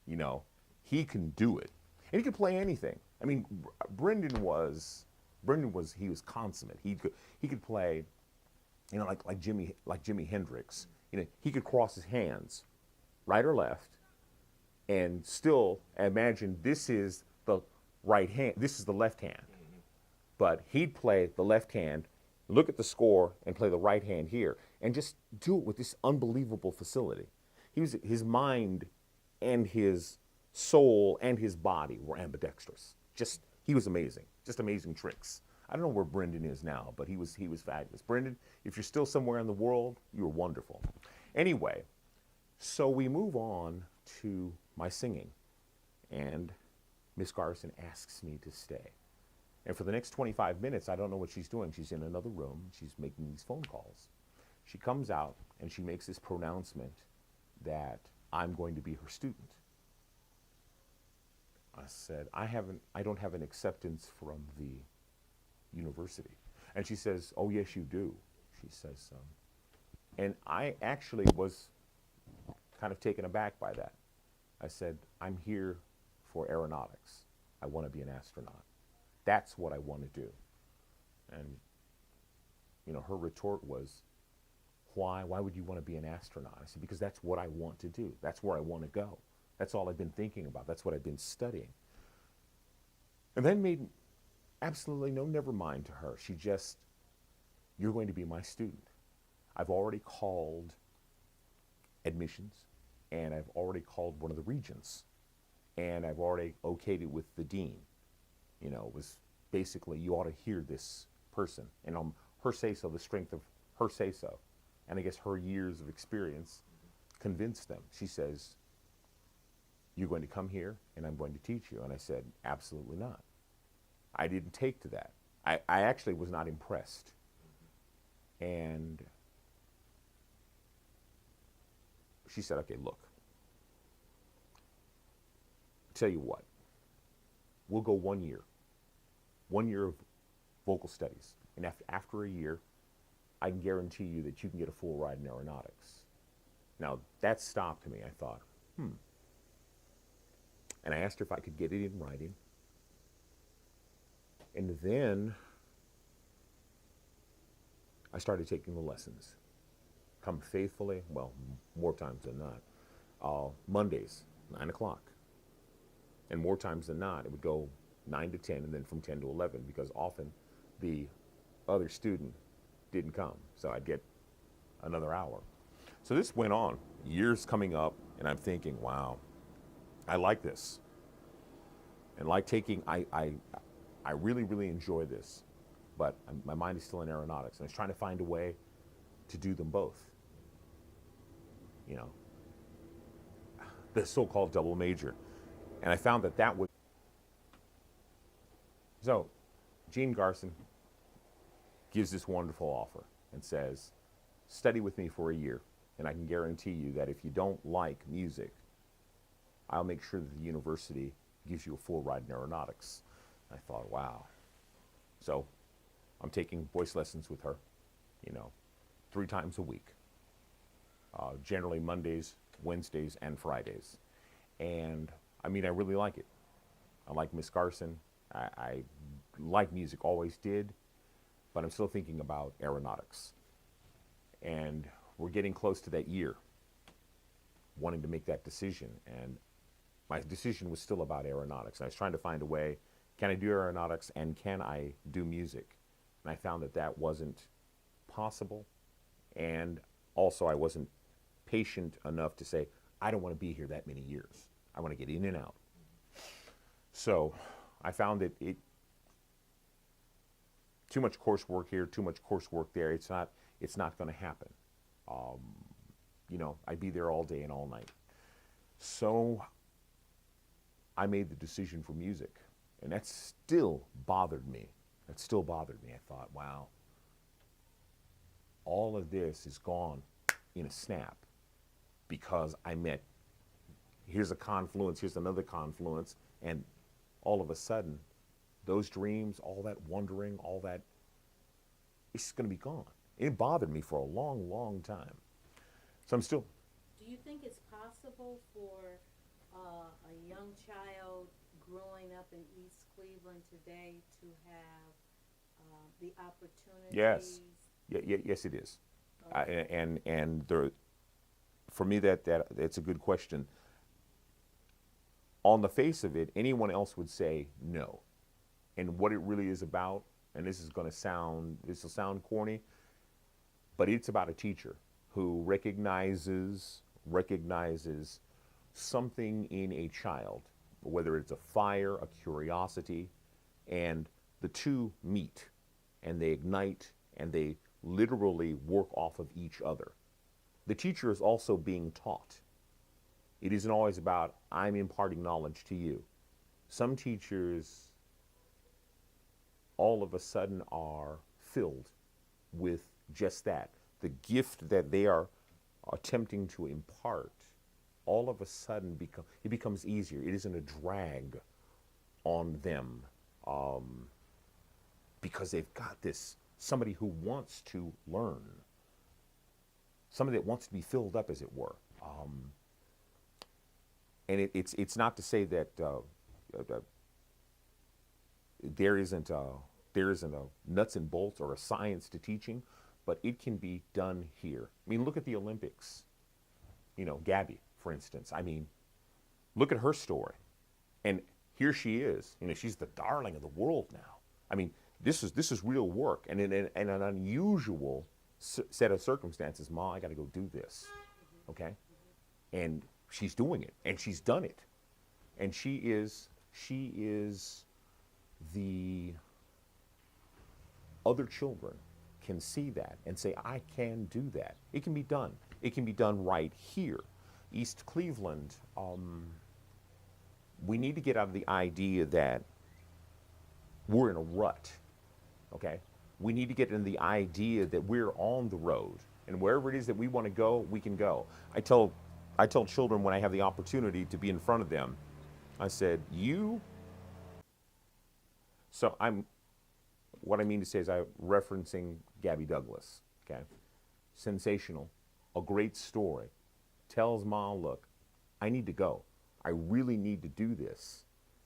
You know, he can do it. And he could play anything. I mean, Brendan was he was consummate. He could play, you know, like Jimi Hendrix. You know, he could cross his hands, right or left, and still imagine this is the right hand, this is the left hand. But he'd play the left hand, look at the score, and play the right hand here, and just do it with this unbelievable facility. His mind and his soul and his body were ambidextrous. He was amazing. Just amazing tricks. I don't know where Brendan is now, but he was fabulous. Brendan, if you're still somewhere in the world, you were wonderful. Anyway, so we move on to my singing, and Miss Garson asks me to stay. And for the next 25 minutes, I don't know what she's doing. She's in another room. She's making these phone calls. She comes out and she makes this pronouncement that I'm going to be her student. I said, I don't have an acceptance from the university. And she says, oh, yes, you do. She says, and I actually was kind of taken aback by that. I said, I'm here for aeronautics. I want to be an astronaut. That's what I want to do. And, you know, her retort was, why? Why would you want to be an astronaut? I said, because that's what I want to do. That's where I want to go. That's all I've been thinking about. That's what I've been studying. And then made absolutely no never mind to her. She just, you're going to be my student. I've already called admissions, and I've already called one of the regents, and I've already okayed it with the dean. You know, it was basically, you ought to hear this person. And her say-so, the strength of her say-so, and I guess her years of experience convinced them. She says, you're going to come here and I'm going to teach you. And I said, absolutely not. I didn't take to that. I actually was not impressed. And she said, okay, look, tell you what, we'll go 1 year. 1 year of vocal studies. And after a year, I can guarantee you that you can get a full ride in aeronautics. Now, that stopped me. I thought, And I asked her if I could get it in writing. And then I started taking the lessons. Come faithfully, well, more times than not. Mondays, 9 o'clock. And more times than not, it would go 9 to 10, and then from 10 to 11, because often the other student didn't come. So I'd get another hour. So this went on, years coming up, and I'm thinking, wow, I like this. And like taking, I really, really enjoy this. But my mind is still in aeronautics. And I was trying to find a way to do them both. You know, the so-called double major. And I found that would. So, Gene Garson gives this wonderful offer and says, study with me for a year, and I can guarantee you that if you don't like music, I'll make sure that the university gives you a full ride in aeronautics. I thought, wow. So, I'm taking voice lessons with her, 3 times a week. Generally Mondays, Wednesdays, and Fridays. And, I really like it. I like Miss Garson. I like music, always did, but I'm still thinking about aeronautics. And we're getting close to that year, wanting to make that decision. And my decision was still about aeronautics. I was trying to find a way, can I do aeronautics and can I do music? And I found that wasn't possible. And also I wasn't patient enough to say, I don't want to be here that many years. I want to get in and out. So I found that too much coursework here, too much coursework there. It's not going to happen. I'd be there all day and all night. So I made the decision for music, and that still bothered me. I thought, wow, all of this is gone in a snap because I met here's a confluence, here's another confluence, and all of a sudden, those dreams, all that wondering, all that, it's just going to be gone. It bothered me for a long, long time. So I'm still. Do you think it's possible for a young child growing up in East Cleveland today to have the opportunities? Yes. Yes, it is. And there, for me, that it's a good question. On the face of it, anyone else would say no. And what it really is about, and this will sound corny, but it's about a teacher who recognizes something in a child, whether it's a fire, a curiosity, and the two meet and they ignite and they literally work off of each other. The teacher is also being taught. It isn't always about, I'm imparting knowledge to you. Some teachers all of a sudden are filled with just that. The gift that they are attempting to impart, all of a sudden it becomes easier. It isn't a drag on them because they've got somebody who wants to learn, somebody that wants to be filled up, as it were. And it's not to say that there isn't a nuts and bolts or a science to teaching, but it can be done here. I mean, look at the Olympics. Gabby, for instance. I mean, look at her story. And here she is. She's the darling of the world now. I mean, this is real work. And in an unusual set of circumstances, Ma, I got to go do this. Okay? And she's doing it. And she's done it. And she is the other children can see that and say, I can do that. It can be done. It can be done right here. East Cleveland, we need to get out of the idea that we're in a rut, okay? We need to get into the idea that we're on the road, and wherever it is that we want to go, we can go. I tell children when I have the opportunity to be in front of them, I said, what I mean to say is I'm referencing Gabby Douglas, okay? Sensational, a great story. Tells Ma, look, I need to go. I really need to do this.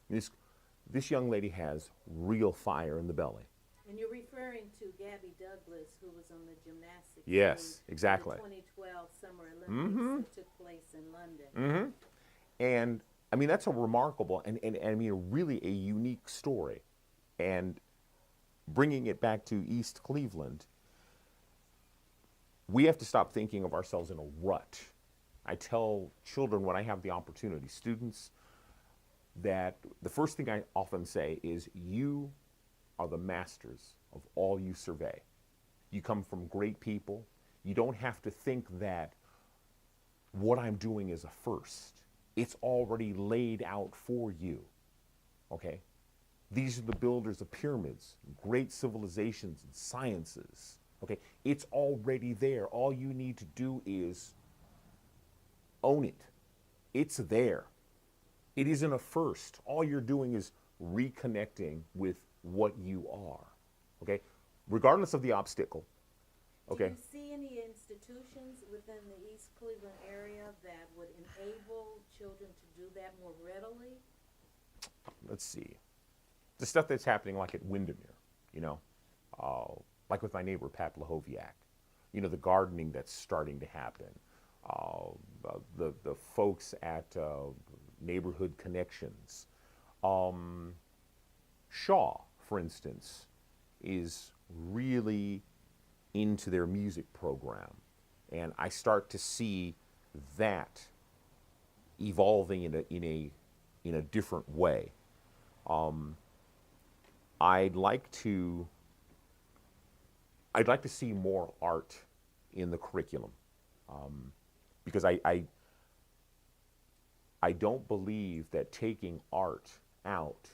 This young lady has real fire in the belly. And you're referring to Gabby Douglas, who was on the gymnastics team. Yes, exactly. In the 2012 Summer Olympics that took place in London. Mm-hmm. And I mean, that's a remarkable and I mean, really a unique story. And bringing it back to East Cleveland, we have to stop thinking of ourselves in a rut. I tell children when I have the opportunity, students, that the first thing I often say is, you are the masters of all you survey. You come from great people. You don't have to think that what I'm doing is a first. It's already laid out for you, okay? These are the builders of pyramids, great civilizations and sciences, okay? It's already there. All you need to do is own it. It's there. It isn't a first. All you're doing is reconnecting with what you are, okay? Regardless of the obstacle, okay? Do you see any institutions within the East Cleveland area that would enable children to do that more readily? Let's see. The stuff that's happening like at Windermere, like with my neighbor, Pat Lahoviak, the gardening that's starting to happen, the folks at Neighborhood Connections. Shaw, for instance, is really into their music program. And I start to see that evolving in a different way. I'd like to see more art in the curriculum, because I don't believe that taking art out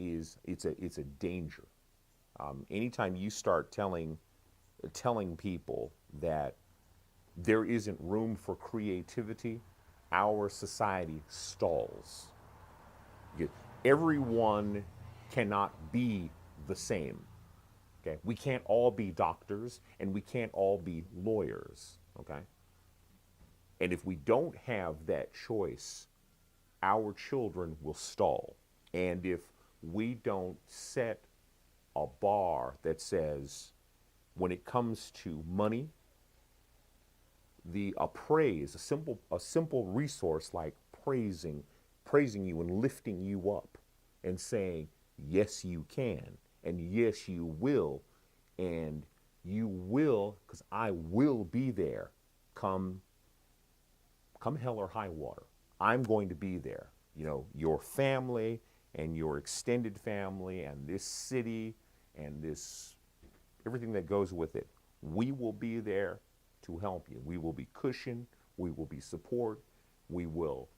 it's a danger. Anytime you start telling people that there isn't room for creativity, our society stalls. Everyone cannot be the same. Okay? We can't all be doctors and we can't all be lawyers. Okay? And if we don't have that choice, our children will stall. And if we don't set a bar that says, when it comes to money, the appraise, a simple resource like praising you and lifting you up and saying, yes, you can, and yes, you will, and you will, because I will be there come hell or high water. I'm going to be there. You know, your family and your extended family and this city and this, everything that goes with it. We will be there to help you. We will be cushion. We will be support. We'll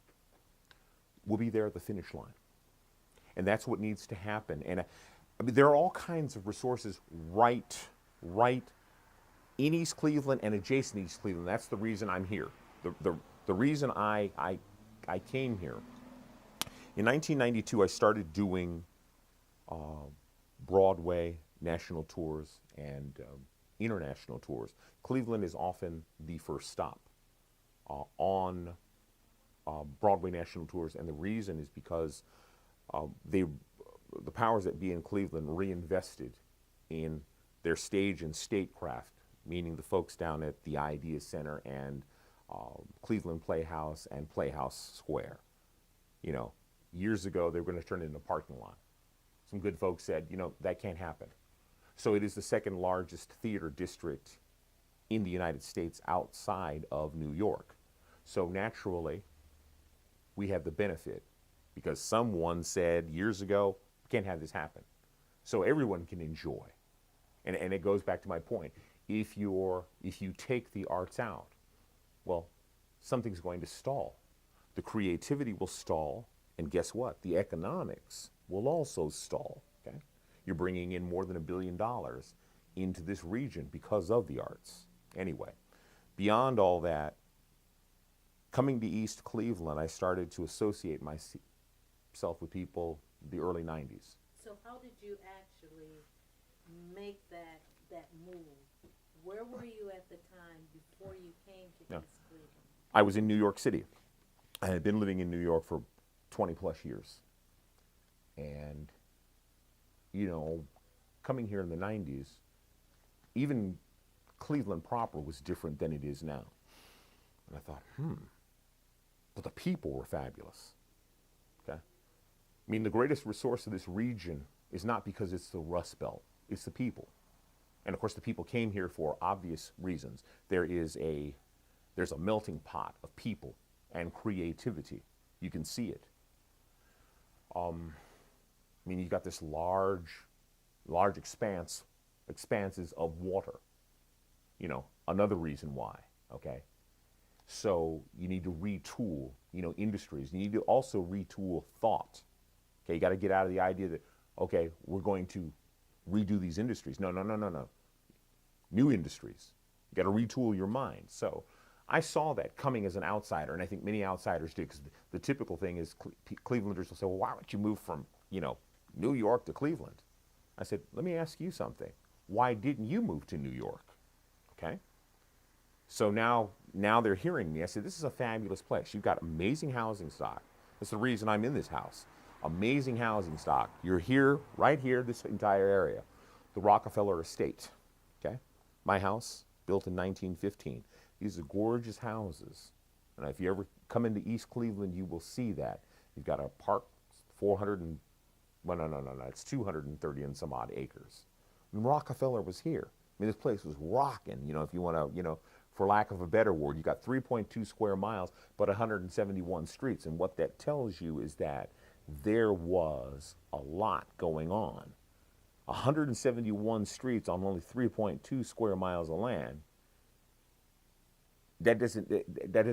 be there at the finish line. And that's what needs to happen. And I mean, there are all kinds of resources right in East Cleveland and adjacent East Cleveland. That's the reason I'm here. The reason I came here. In 1992, I started doing Broadway national tours and international tours. Cleveland is often the first stop on Broadway national tours, and the reason is because the powers that be in Cleveland reinvested in their stage and statecraft, meaning the folks down at the Idea Center and Cleveland Playhouse and Playhouse Square. You know, years ago they were going to turn it into a parking lot. Some good folks said, you know, that can't happen. So it is the second largest theater district in the United States outside of New York. So naturally, we have the benefit because someone said years ago, we can't have this happen. So everyone can enjoy. And it goes back to my point. If you take the arts out, well, something's going to stall. The creativity will stall, and guess what? The economics will also stall. Okay? You're bringing in more than $1 billion into this region because of the arts. Anyway, beyond all that, coming to East Cleveland, I started to associate myself with people the early 90s. So how did you actually make that move? Where were you at the time before you came to East Cleveland? I was in New York City. I had been living in New York for 20 plus years. And, you know, coming here in the 90s, even Cleveland proper was different than it is now. And I thought, but the people were fabulous. Okay? I mean, the greatest resource of this region is not because it's the Rust Belt, it's the people. And of course, the people came here for obvious reasons. There's a melting pot of people and creativity. You can see it. I mean, you've got this large expanses of water. You know, another reason why, okay? So you need to retool, you know, industries. You need to also retool thought. Okay, you got to get out of the idea that, okay, we're going to redo these industries. No. New industries. You got to retool your mind. So I saw that coming as an outsider, and I think many outsiders do, because the typical thing is Clevelanders will say, well, why don't you move from, you know, New York to Cleveland? I said, let me ask you something. Why didn't you move to New York? Okay? So now they're hearing me. I said, this is a fabulous place. You've got amazing housing stock. That's the reason I'm in this house. Amazing housing stock. You're here, right here, this entire area. The Rockefeller Estate, okay? My house, built in 1915. These are gorgeous houses. And if you ever come into East Cleveland, you will see that. You've got a park, it's 230 and some odd acres. And Rockefeller was here. I mean, this place was rocking, you know, if you want to, you know, for lack of a better word. You got 3.2 square miles, but 171 streets. And what that tells you is that there was a lot going on. 171 streets on only 3.2 square miles of land. That doesn't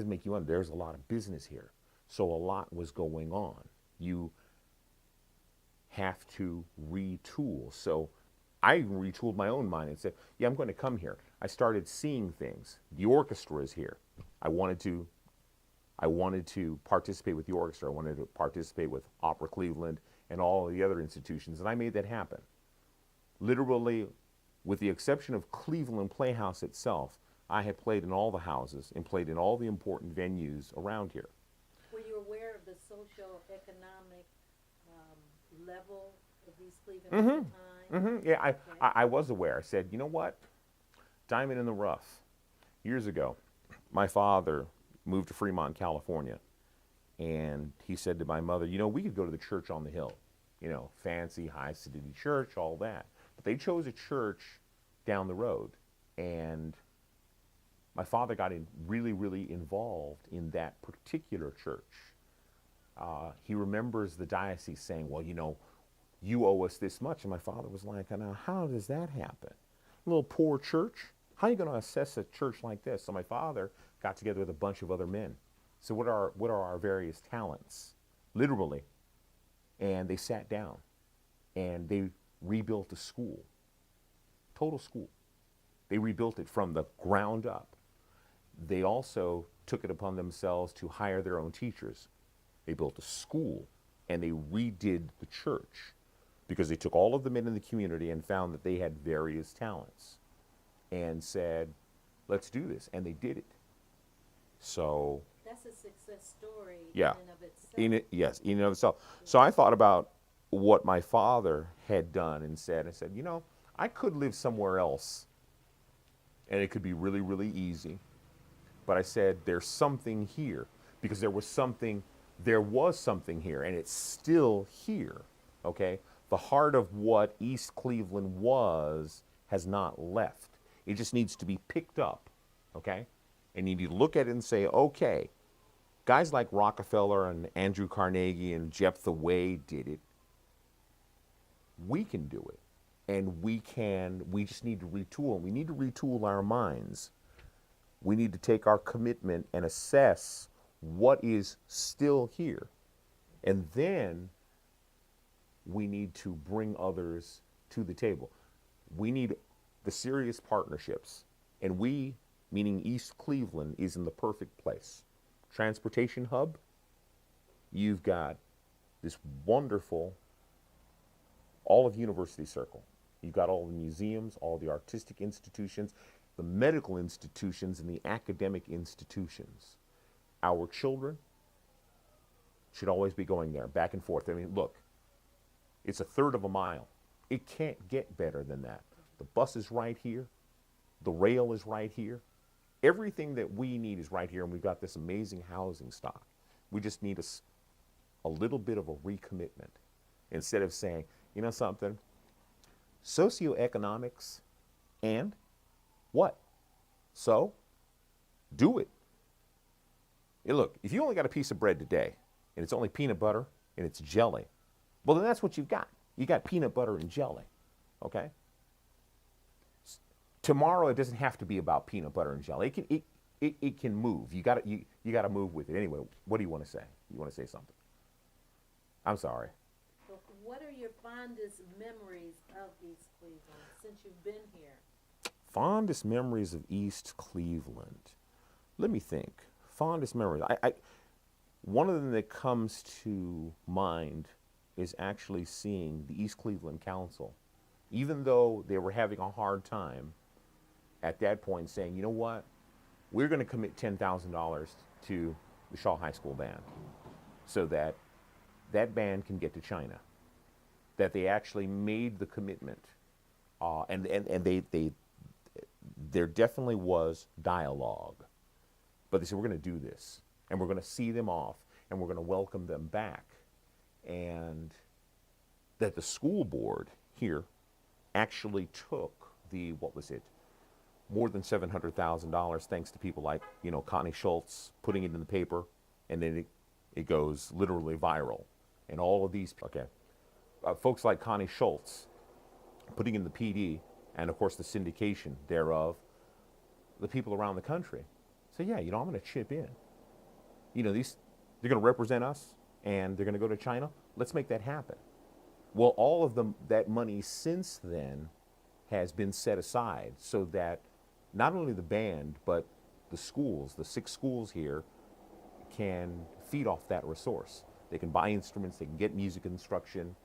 make you wonder. There's a lot of business here. So a lot was going on. You have to retool. So I even retooled my own mind and said, yeah, I'm going to come here. I started seeing things. The orchestra is here. I wanted to I wanted to participate with the orchestra. I wanted to participate with Opera Cleveland and all the other institutions, and I made that happen. Literally, with the exception of Cleveland Playhouse itself, I had played in all the houses and played in all the important venues around here. Were you aware of the socio-economic level of East Cleveland at the time? Yeah, Okay. I was aware. I said, you know what? Diamond in the rough. Years ago, my father moved to Fremont, California, and he said to my mother, you know, we could go to the church on the hill, you know, fancy, high-city church, all that. But they chose a church down the road, and my father got really, really involved in that particular church. He remembers the diocese saying, well, you know, you owe us this much. And my father was like, now, how does that happen? A little poor church? How are you going to assess a church like this? So my father got together with a bunch of other men. So what are our various talents? Literally. And they sat down and they rebuilt a school. Total school. They rebuilt it from the ground up. They also took it upon themselves to hire their own teachers. They built a school and they redid the church because they took all of the men in the community and found that they had various talents and said, let's do this. And they did it. So that's a success story yeah, in and of itself. Yes, in and of itself. So I thought about what my father had done and said, you know, I could live somewhere else and it could be really, really easy. But I said, there's something here because there was something here and it's still here, okay? The heart of what East Cleveland was has not left. It just needs to be picked up, okay? And you need to look at it and say, okay, guys like Rockefeller and Andrew Carnegie and Jephthah Wade did it. We can do it. And we just need to retool. We need to retool our minds. We need to take our commitment and assess what is still here. And then we need to bring others to the table. We need the serious partnerships. And we, meaning East Cleveland, is in the perfect place. Transportation hub, you've got this wonderful, all of University Circle. You've got all the museums, all the artistic institutions, the medical institutions, and the academic institutions. Our children should always be going there, back and forth. I mean, look, it's a third of a mile. It can't get better than that. The bus is right here. The rail is right here. Everything that we need is right here, and we've got this amazing housing stock. We just need a little bit of a recommitment. Instead of saying, you know something, socioeconomics and what? So, do it. Hey, look, if you only got a piece of bread today, and it's only peanut butter and it's jelly, well, then that's what you've got. You got peanut butter and jelly, okay? Tomorrow, it doesn't have to be about peanut butter and jelly. It can move. You got to move with it. Anyway, what do you want to say? You want to say something? I'm sorry. Well, what are your fondest memories of East Cleveland since you've been here? Fondest memories of East Cleveland. Let me think. Fondest memories. One of them that comes to mind is actually seeing the East Cleveland Council, even though they were having a hard time at that point saying, you know what, we're going to commit $10,000 to the Shaw High School band so that that band can get to China, that they actually made the commitment. And there definitely was dialogue, but they said, we're going to do this, and we're going to see them off, and we're going to welcome them back. And that the school board here actually took more than $700,000, thanks to people like, Connie Schultz putting it in the paper, and then it goes literally viral. And all of these, folks like Connie Schultz putting in the PD, and of course the syndication thereof, the people around the country say, yeah, I'm going to chip in. They're going to represent us, and they're going to go to China. Let's make that happen. Well, all of that money since then has been set aside so that not only the band, but the schools, the 6 schools here, can feed off that resource. They can buy instruments, they can get music instruction.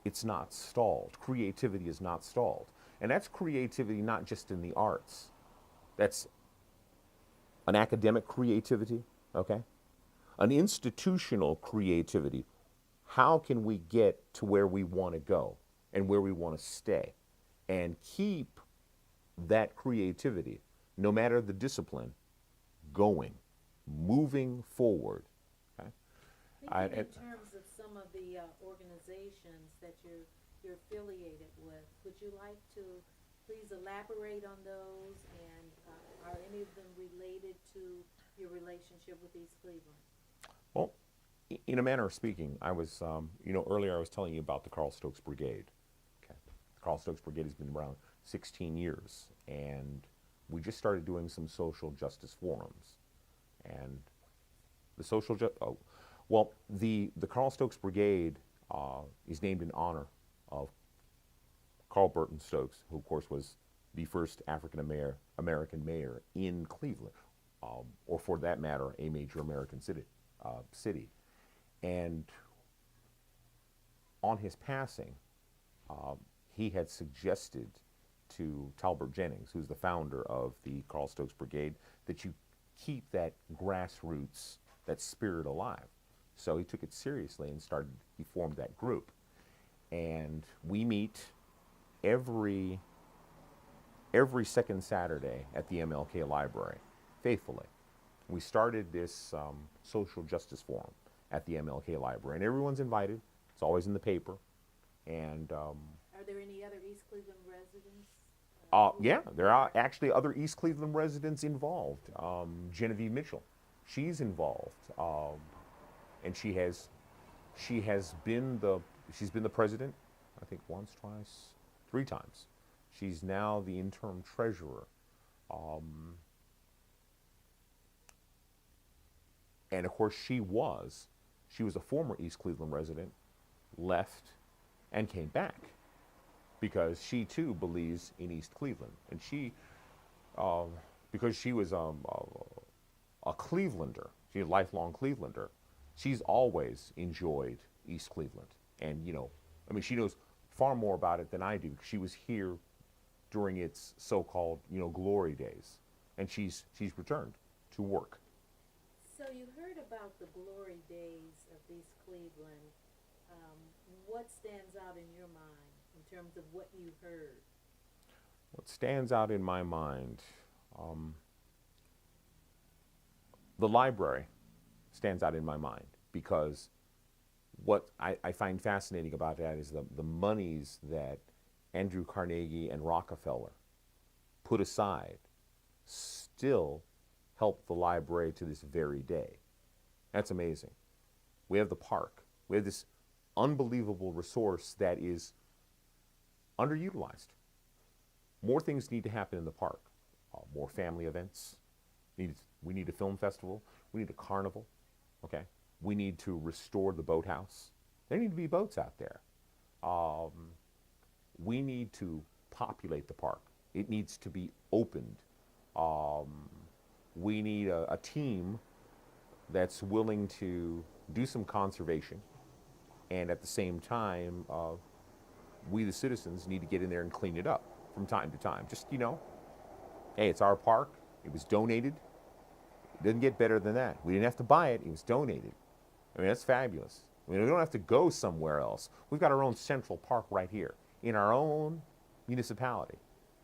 It's not stalled. Creativity is not stalled. And that's creativity not just in the arts. That's an academic creativity, okay? An institutional creativity. How can we get to where we want to go and where we want to stay and keep that creativity, no matter the discipline, going, moving forward? Okay? Thinking in terms of some of the organizations that you're affiliated with, would you like to please elaborate on those, and are any of them related to your relationship with East Cleveland? Well, in a manner of speaking, I was, earlier I was telling you about the Carl Stokes Brigade. Okay. The Carl Stokes Brigade has been around 16 years, and we just started doing some social justice forums. And the the Carl Stokes Brigade is named in honor of Carl Burton Stokes, who of course was the first African American mayor in Cleveland, or for that matter, a major American city. And on his passing, he had suggested to Talbert Jennings, who's the founder of the Carl Stokes Brigade, that you keep that grassroots, that spirit alive. So he took it seriously and he formed that group. And we meet every second Saturday at the MLK Library, faithfully. We started this social justice forum at the MLK Library, and everyone's invited. It's always in the paper. And are there any other East Cleveland residents? Yeah, there are actually other East Cleveland residents involved. Genevieve Mitchell, she's involved, and she's been the president, I think once, twice, 3 times. She's now the interim treasurer. And of course she was a former East Cleveland resident, left and came back because she too believes in East Cleveland. And she, because she was a Clevelander, she's a lifelong Clevelander, she's always enjoyed East Cleveland. And she knows far more about it than I do. She was here during its so-called, glory days. And she's returned to work. So you heard about the glory days of East Cleveland. What stands out in your mind in terms of what you heard? What stands out in my mind, the library stands out in my mind, because what I find fascinating about that is the monies that Andrew Carnegie and Rockefeller put aside still help the library to this very day. That's amazing. We have the park. We have this unbelievable resource that is underutilized. More things need to happen in the park. More family events. We need a film festival. We need a carnival. Okay. We need to restore the boathouse. There need to be boats out there. We need to populate the park. It needs to be opened. We need a team that's willing to do some conservation, and at the same time, we the citizens need to get in there and clean it up from time to time. Just, hey, it's our park. It was donated. It doesn't get better than that. We didn't have to buy it. It was donated. I mean, that's fabulous. I mean, we don't have to go somewhere else. We've got our own central park right here in our own municipality.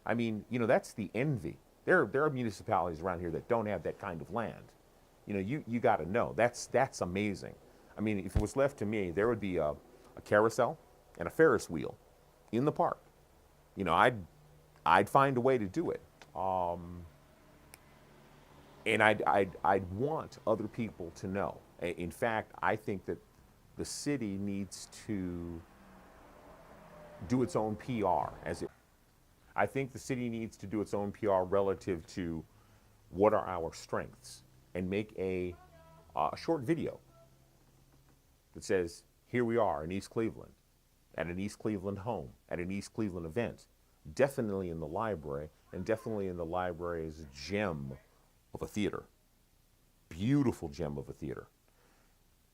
I mean, that's the envy. There are municipalities around here that don't have that kind of land. You got to know. That's amazing. I mean, if it was left to me, there would be a carousel and a Ferris wheel in the park. I'd find a way to do it. And I'd want other people to know. In fact, I think that the city needs to do its own PR I think the city needs to do its own PR relative to what are our strengths, and make a short video that says, here we are in East Cleveland, at an East Cleveland home, at an East Cleveland event, definitely in the library, and definitely in the library's gem of a theater. beautiful gem of a theater.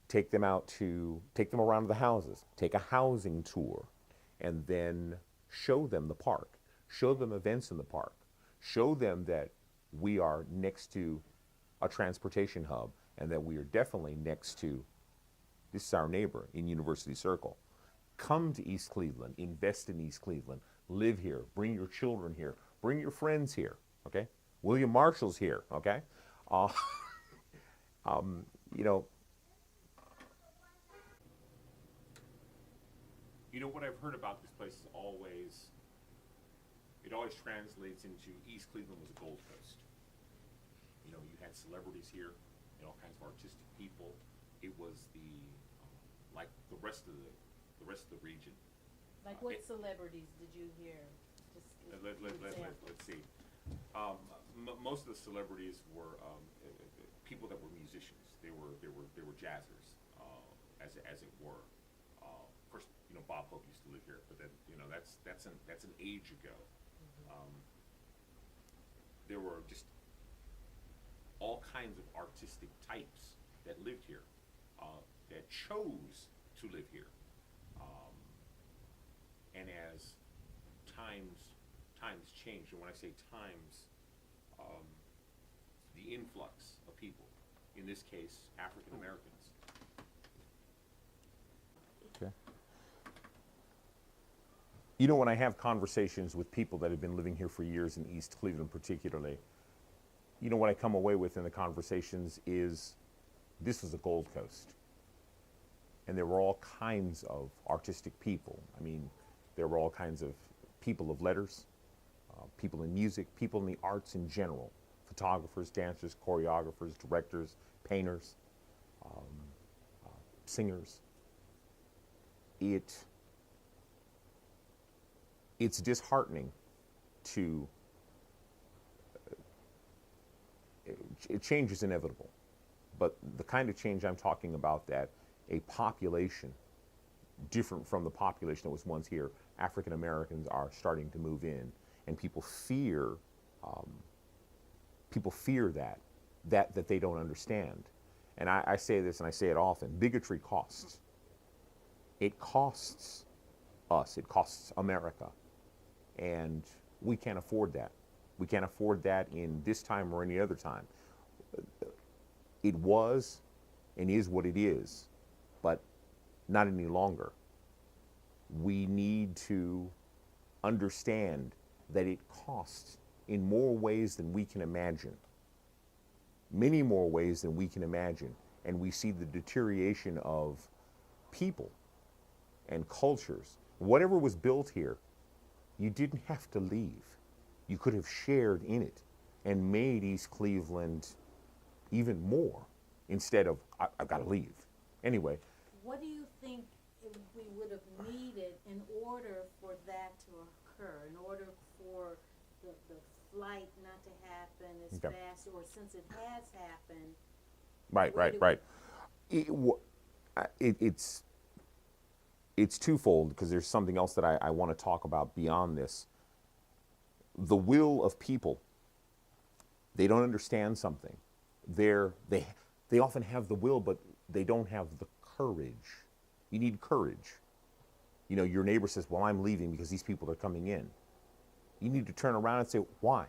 Take them around the houses, take a housing tour, and then show them the park, show them events in the park, show them that we are next to a transportation hub and that we are definitely next to, this is our neighbor in University Circle. Come to East Cleveland, invest in East Cleveland, live here, bring your children here, bring your friends here, okay? William Marshall's here, okay? You know, what I've heard about this place is it always translates into East Cleveland was a Gold Coast. You know, you had celebrities here, all kinds of artistic people. It was like the rest of the region. Like what celebrities did you hear? Let's see. Most of the celebrities were people that were musicians. They were jazzers, as it were. Of course, Bob Hope used to live here, but then that's an age ago. There were just all kinds of artistic types that lived here, that chose to live here. And as times changed, and when I say times, the influx of people, in this case, African Americans. Okay. When I have conversations with people that have been living here for years in East Cleveland particularly, what I come away with in the conversations is this was a Gold Coast. And there were all kinds of artistic people. I mean, there were all kinds of people of letters, people in music, people in the arts in general, photographers, dancers, choreographers, directors, painters, singers. It's disheartening to, change is inevitable, but the kind of change I'm talking about, that a population different from the population that was once here, African Americans are starting to move in, and people fear that they don't understand. And I say this, and I say it often: bigotry costs. It costs us. It costs America, and we can't afford that. We can't afford that in this time or any other time. It was and is what it is, but not any longer. We need to understand that it costs in more ways than we can imagine, many more ways than we can imagine. And we see the deterioration of people and cultures. Whatever was built here, you didn't have to leave. You could have shared in it and made East Cleveland even more, instead of, I've got to leave. Anyway. What do you think we would have needed in order for that to occur, in order for the flight not to happen as fast, or since it has happened? Right. It's twofold, because there's something else that I want to talk about beyond this. The will of people. They don't understand something. They often have the will, but they don't have the courage. You need courage. Your neighbor says, well, I'm leaving because these people are coming in. You need to turn around and say, why?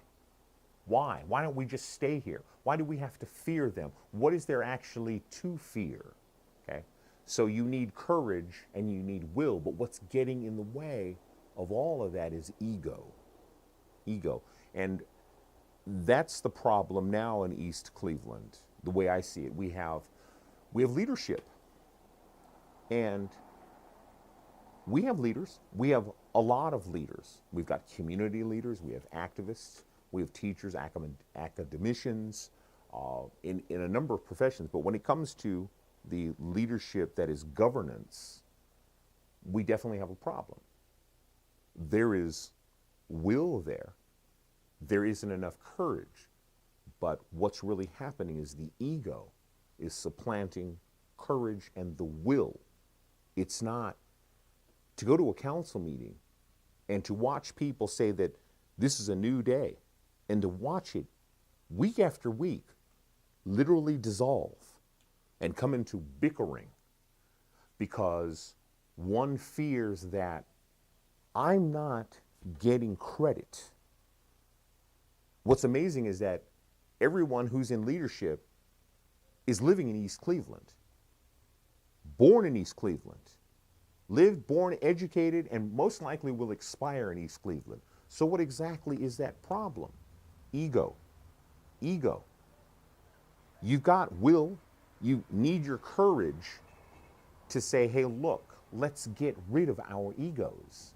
Why? Why don't we just stay here? Why do we have to fear them? What is there actually to fear? Okay? So you need courage and you need will, but what's getting in the way of all of that is ego. Ego. And that's the problem now in East Cleveland, the way I see it. We have leadership. And we have leaders. We have a lot of leaders. We've got community leaders. We have activists. We have teachers, academicians, in a number of professions. But when it comes to the leadership that is governance, we definitely have a problem. There is will there. There isn't enough courage. But what's really happening is the ego is supplanting courage and the will. It's not to go to a council meeting and to watch people say that this is a new day, and to watch it week after week, literally dissolve and come into bickering because one fears that I'm not getting credit. What's amazing is that everyone who's in leadership is living in East Cleveland, born in East Cleveland, lived, born, educated, and most likely will expire in East Cleveland. So what exactly is that problem? Ego. Ego. You've got will, you need your courage to say, hey, look, let's get rid of our egos.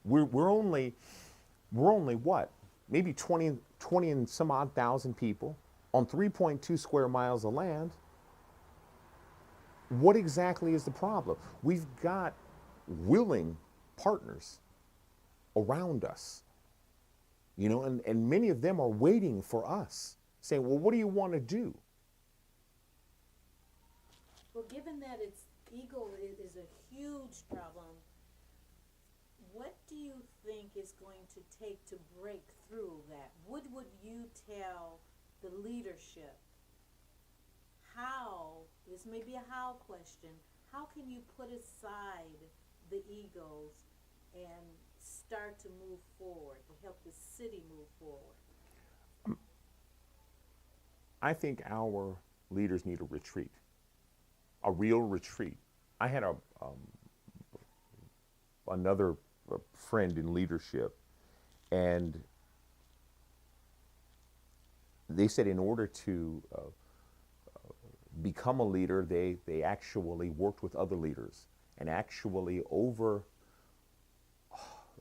We're only what? Maybe 20 and some odd thousand people on 3.2 square miles of land. What exactly is the problem? We've got willing partners around us, you know, and many of them are waiting for us, saying, well, what do you want to do? Well, given that its ego is a huge problem, what do you think is going to take to break through that? What would you tell the leadership? How, this may be a how question, how can you put aside the egos and start to move forward, to help the city move forward? I think our leaders need a retreat, a real retreat. I had another friend in leadership, and they said in order to become a leader, they actually worked with other leaders and actually over,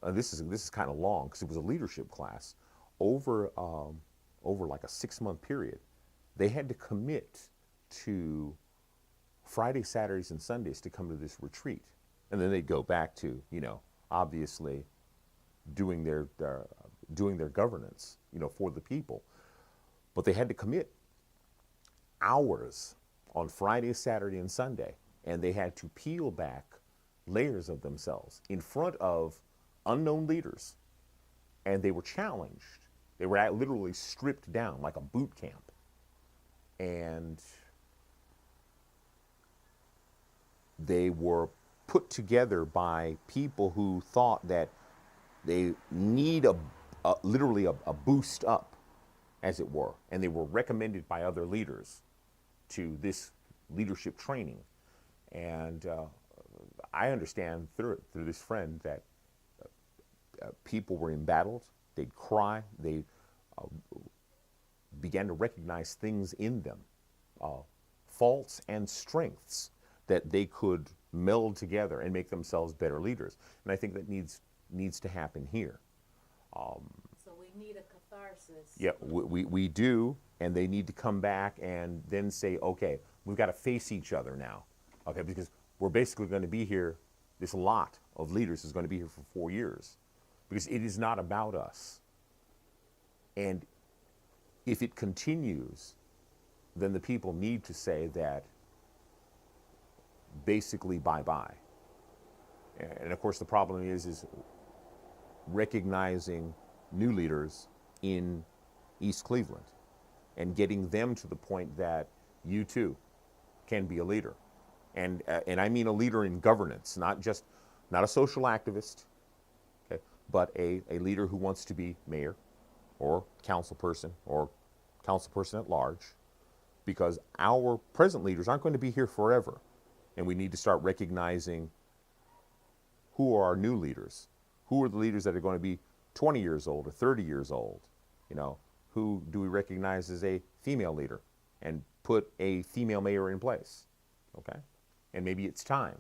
this is kind of long because it was a leadership class, over like a 6-month period, they had to commit to Friday, Saturdays, and Sundays to come to this retreat. And then they'd go back to, you know, obviously doing their governance, you know, for the people. But they had to commit hours on Friday, Saturday, and Sunday. And they had to peel back layers of themselves in front of unknown leaders. And they were challenged. They were literally stripped down like a boot camp. And they were put together by people who thought that they need literally a boost up, as it were. And they were recommended by other leaders to this leadership training. And I understand through this friend that people were embattled, they'd cry, they began to recognize things in them, faults and strengths that they could meld together and make themselves better leaders. And I think that needs to happen here. So we need a catharsis. Yeah, we do, and they need to come back and then say, okay, we've got to face each other now, okay, because we're basically going to be here, this lot of leaders is going to be here for 4 years, because it is not about us. And if it continues, then the people need to say that basically bye-bye. And of course the problem is recognizing new leaders in East Cleveland and getting them to the point that you too can be a leader. And I mean a leader in governance, not a social activist, okay, but a leader who wants to be mayor or council person at large, because our present leaders aren't going to be here forever. And we need to start recognizing who are our new leaders. Who are the leaders that are going to be 20 years old or 30 years old? You know, who do we recognize as a female leader and put a female mayor in place? Okay? And maybe it's time.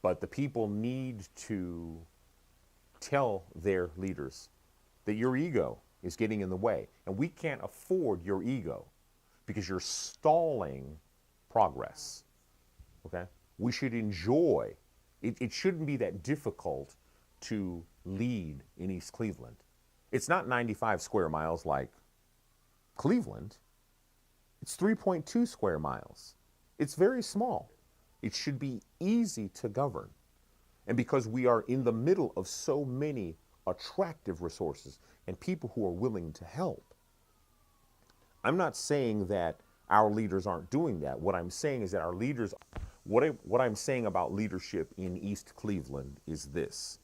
But the people need to tell their leaders that your ego is getting in the way. And we can't afford your ego because you're stalling progress. Okay? We should enjoy. It shouldn't be that difficult to lead in East Cleveland. It's not 95 square miles like Cleveland. It's 3.2 square miles. It's very small. It should be easy to govern. And because we are in the middle of so many attractive resources and people who are willing to help, I'm not saying that our leaders aren't doing that. What I'm saying is that our leaders, what I'm saying about leadership in East Cleveland is this.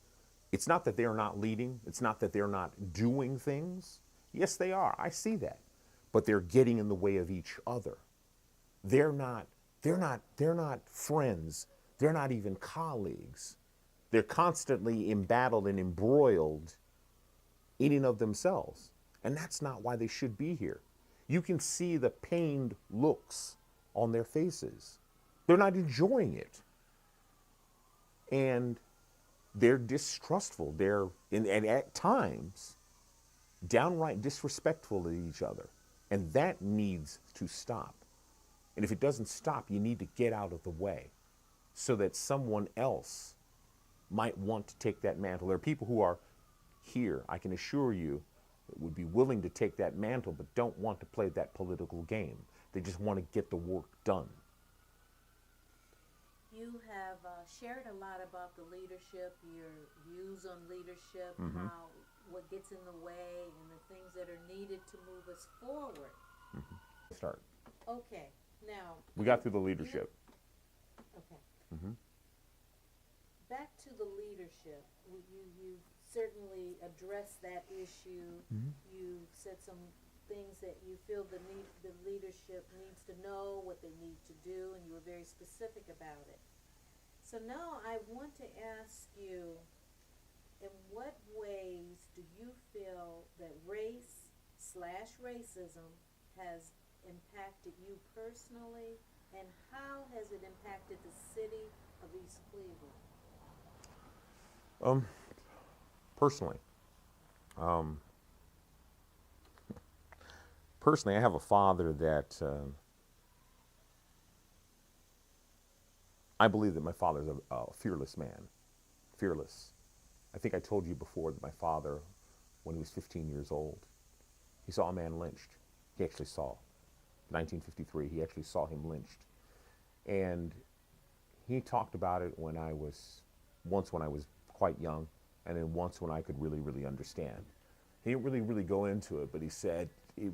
It's not that they're not leading. It's not that they're not doing things. Yes, they are. I see that. But they're getting in the way of each other. They're not friends. They're not even colleagues. They're constantly embattled and embroiled in and of themselves. And that's not why they should be here. You can see the pained looks on their faces. They're not enjoying it. And they're distrustful. And at times, downright disrespectful to each other. And that needs to stop. And if it doesn't stop, you need to get out of the way so that someone else might want to take that mantle. There are people who are here, I can assure you, that would be willing to take that mantle but don't want to play that political game. They just want to get the work done. You have shared a lot about the leadership, your views on leadership, what gets in the way, and the things that are needed to move us forward. Start. Okay, now. We got through the leadership. Okay. Back to the leadership. You certainly addressed that issue. You said some things that you feel the leadership needs to know, what they need to do, and you were very specific about it. So now I want to ask you, in what ways do you feel that race/racism has impacted you personally, and how has it impacted the city of East Cleveland? Personally, I have a father that I believe that my father is a fearless man. Fearless. I think I told you before that my father, when he was 15 years old, he saw a man lynched. He actually saw. 1953, he actually saw him lynched. And he talked about it once when I was quite young, and then once when I could really, really understand. He didn't really go into it, but he said he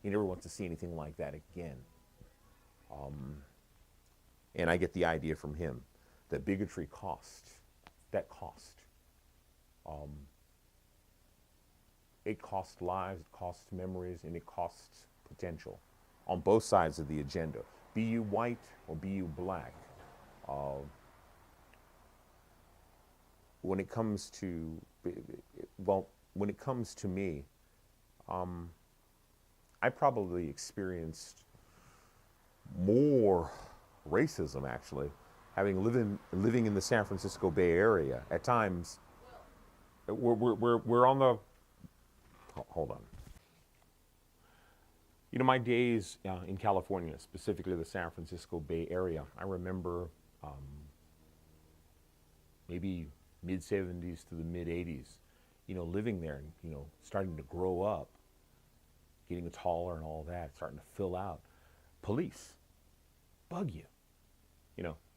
never wants to see anything like that again. And I get the idea from him that bigotry costs. That cost. It costs lives, it costs memories, and it costs potential on both sides of the agenda. Be you white or be you black. When it comes to me, I probably experienced more racism, actually, having living in the San Francisco Bay Area. At times, we're on the. Hold on. You know, my days in California, specifically the San Francisco Bay Area, I remember maybe mid-70s to the mid-80s, living there and, starting to grow up, getting taller and all that, starting to fill out. Police bug you.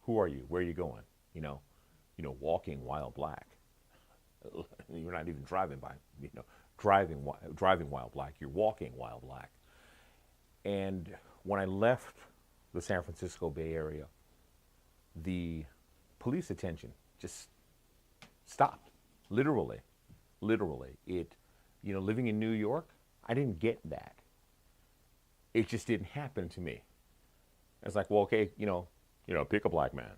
Who are you? Where are you going? Walking while black. You're not even driving while black. You're walking while black. And when I left the San Francisco Bay Area, the police attention just stopped. Literally. Living in New York, I didn't get that. It just didn't happen to me. It's like, well, okay, pick a black man.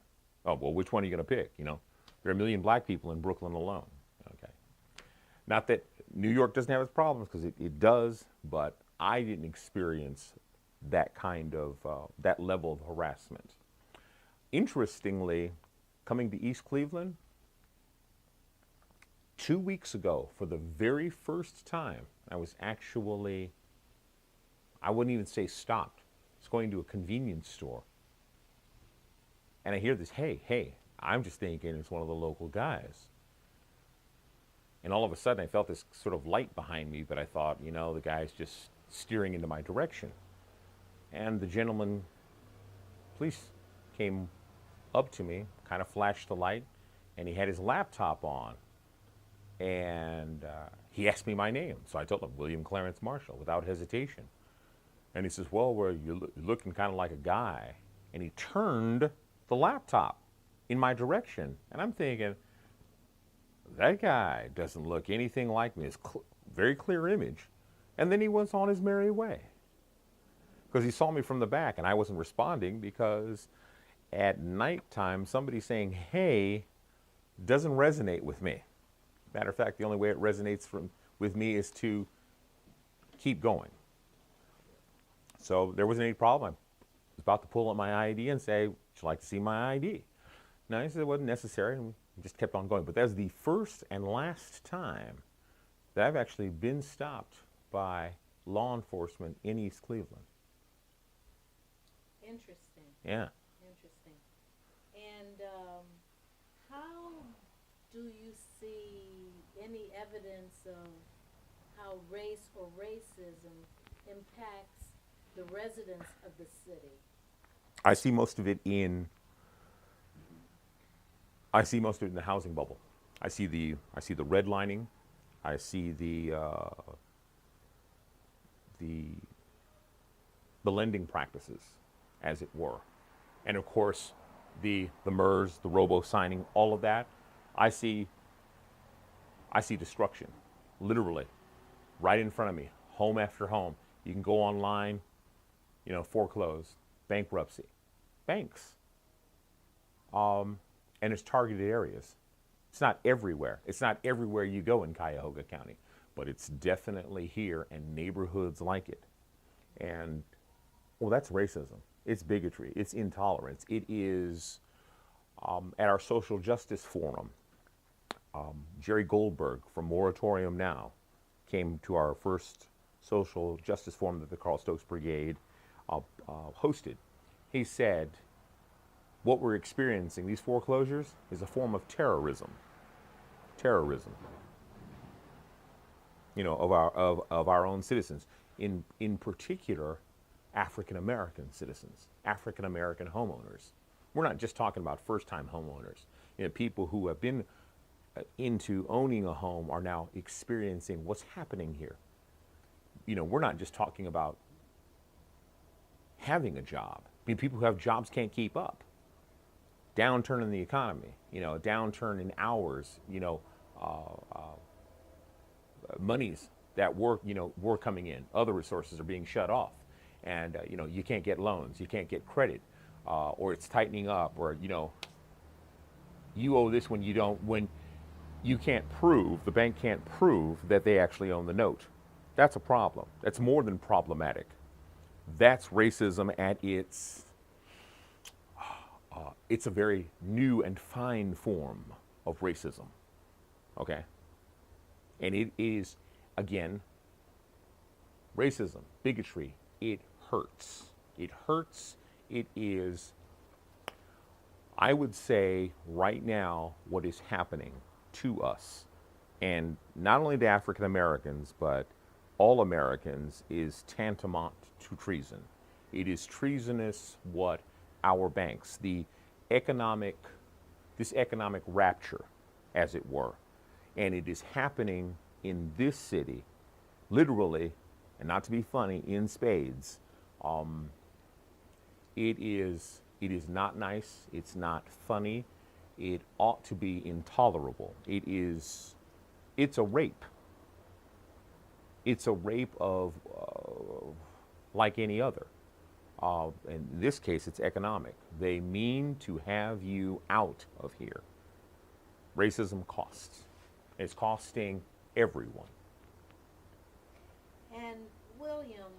Oh, well, which one are you going to pick? There are 1 million black people in Brooklyn alone. Okay. Not that New York doesn't have its problems, because it does, but I didn't experience that kind of, that level of harassment. Interestingly, coming to East Cleveland, 2 weeks ago, for the very first time, I was actually, I wouldn't even say stopped. I was going to a convenience store. And I hear this, hey, I'm just thinking it's one of the local guys. And all of a sudden, I felt this sort of light behind me, but I thought, the guy's just steering into my direction. And the gentleman, police, came up to me, kind of flashed the light, and he had his laptop on. And he asked me my name. So I told him, William Clarence Marshall, without hesitation. And he says, well, you're looking kind of like a guy. And he turned the laptop in my direction. And I'm thinking, that guy doesn't look anything like me. It's very clear image. And then he was on his merry way. Because he saw me from the back, and I wasn't responding because at nighttime, somebody saying, hey, doesn't resonate with me. Matter of fact, the only way it resonates with me is to keep going. So there wasn't any problem. I was about to pull up my ID and say, would you like to see my ID? No, he said it wasn't necessary, and we just kept on going. But that was the first and last time that I've actually been stopped by law enforcement in East Cleveland. Interesting. Yeah. Interesting. And how do you see any evidence of how race or racism impacts the residents of the city? I see most of it in the housing bubble. I see the redlining. I see the lending practices, as it were, and of course the MERS, the robo signing, all of that. I see destruction, literally, right in front of me, home after home. You can go online, foreclose, bankruptcy, banks, and it's targeted areas. It's not everywhere. It's not everywhere you go in Cuyahoga County, but it's definitely here and neighborhoods like it. And, well, that's racism. It's bigotry. It's intolerance. It is, at our social justice forum, Jerry Goldberg from Moratorium Now came to our first social justice forum that the Carl Stokes Brigade hosted. He said, what we're experiencing, these foreclosures, is a form of terrorism. Terrorism, of our own citizens, in particular, African American citizens, African American homeowners. We're not just talking about first-time homeowners. People who have been into owning a home are now experiencing what's happening here. We're not just talking about having a job. People who have jobs can't keep up. Downturn in the economy, a downturn in hours, monies that were coming in, other resources are being shut off, and you can't get loans, you can't get credit, or it's tightening up, or you owe this when you can't prove, the bank can't prove that they actually own the note. That's a problem. That's more than problematic. That's racism at its it's a very new and fine form of racism, okay? And it is, again, racism, bigotry. It hurts. It hurts. It is, I would say right now, what is happening to us, and not only to African Americans, but all Americans, is tantamount to treason. It is treasonous what our banks, this economic rapture, as it were, and it is happening in this city, literally, and not to be funny, in spades. It is not nice. It's not funny. It ought to be intolerable. It's a rape. It's a rape of like any other. In this case, it's economic. They mean to have you out of here. Racism costs. It's costing everyone. And William,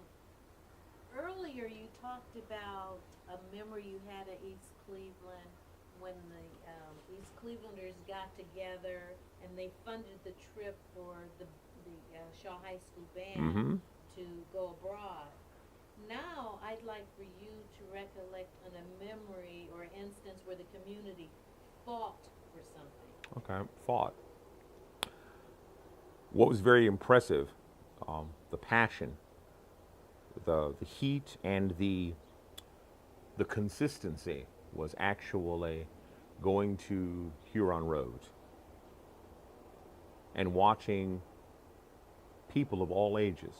earlier you talked about a memory you had at East Cleveland when the East Clevelanders got together and they funded the trip for the Shaw High School band to go abroad. Now, I'd like for you to recollect on a memory or instance where the community fought for something. Okay, fought. What was very impressive, the passion, the heat, and the consistency was actually going to Huron Road and watching people of all ages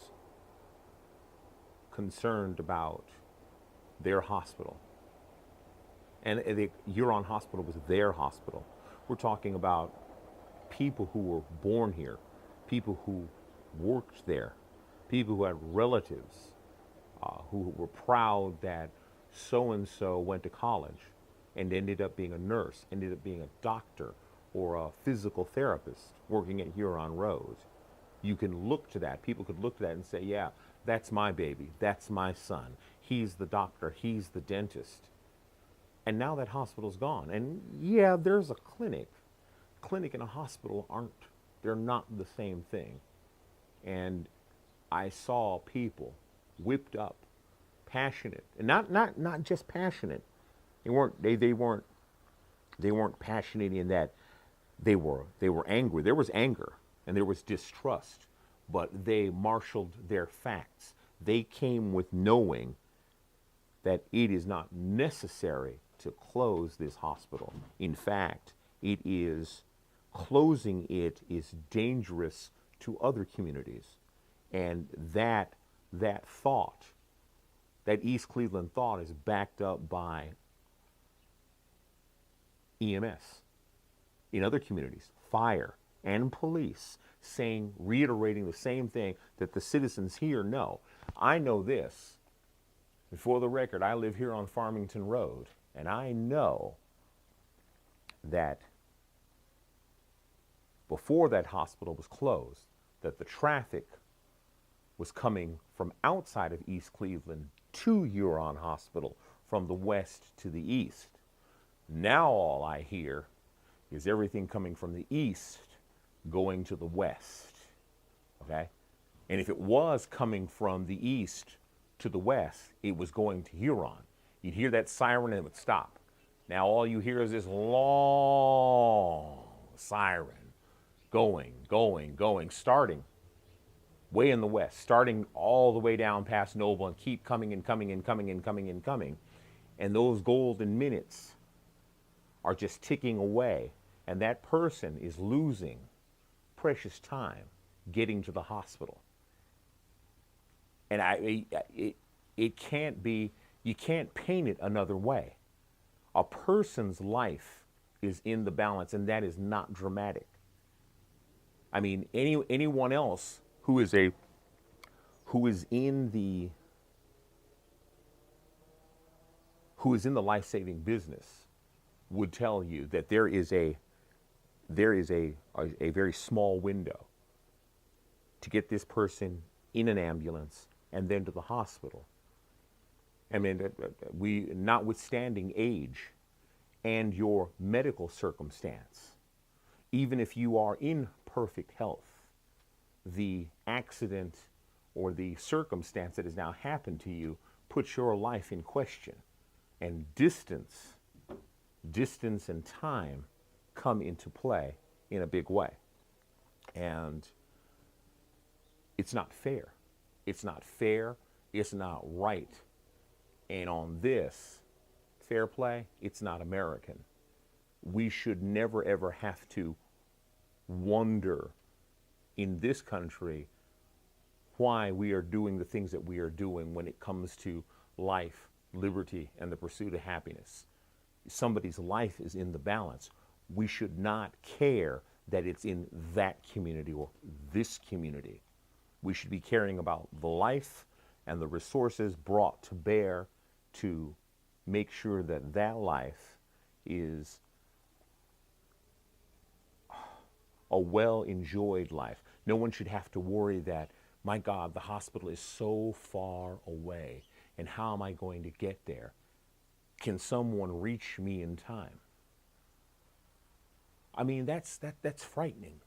concerned about their hospital. And the Huron Hospital was their hospital. We're talking about people who were born here, people who worked there, people who had relatives who were proud that so-and-so went to college and ended up being a nurse, ended up being a doctor or a physical therapist working at Huron Road. You can look to that. People could look to that and say, yeah, that's my baby. That's my son. He's the doctor. He's the dentist. And now that hospital's gone. And yeah, there's a clinic. Clinic and a hospital they're not the same thing. And I saw people whipped up, passionate, and not just passionate. They weren't passionate in that they were angry. There was anger and there was distrust, but they marshaled their facts. They came with knowing that it is not necessary to close this hospital. In fact, closing it is dangerous to other communities. And that thought, that East Cleveland thought, is backed up by EMS in other communities, fire and police, reiterating the same thing that the citizens here know. I know this. For the record, I live here on Farmington Road, and I know that before that hospital was closed, that the traffic was coming from outside of East Cleveland to Huron Hospital from the west to the east. Now all I hear is everything coming from the east going to the west, okay? And if it was coming from the east to the west, it was going to Huron. You'd hear that siren and it would stop. Now all you hear is this long siren going, starting way in the west, starting all the way down past Noble and keep coming and coming and coming and coming and coming. And those golden minutes are just ticking away, and that person is losing precious time getting to the hospital. And it can't be, you can't paint it another way. A person's life is in the balance, and that is not dramatic. I mean, anyone else who is in the life-saving business would tell you that there is a very small window to get this person in an ambulance and then to the hospital. I mean, notwithstanding age and your medical circumstance, even if you are in perfect health, the accident or the circumstance that has now happened to you puts your life in question. And distance and time come into play in a big way. And it's not fair. It's not fair. It's not right. And on this, fair play, it's not American. We should never ever have to wonder in this country why we are doing the things that we are doing when it comes to life, liberty, and the pursuit of happiness. Somebody's life is in the balance. We should not care that it's in that community or this community. We should be caring about the life and the resources brought to bear to make sure that that life is a well-enjoyed life. No one should have to worry that, my God, the hospital is so far away, and how am I going to get there? Can someone reach me in time? I mean, that's frightening.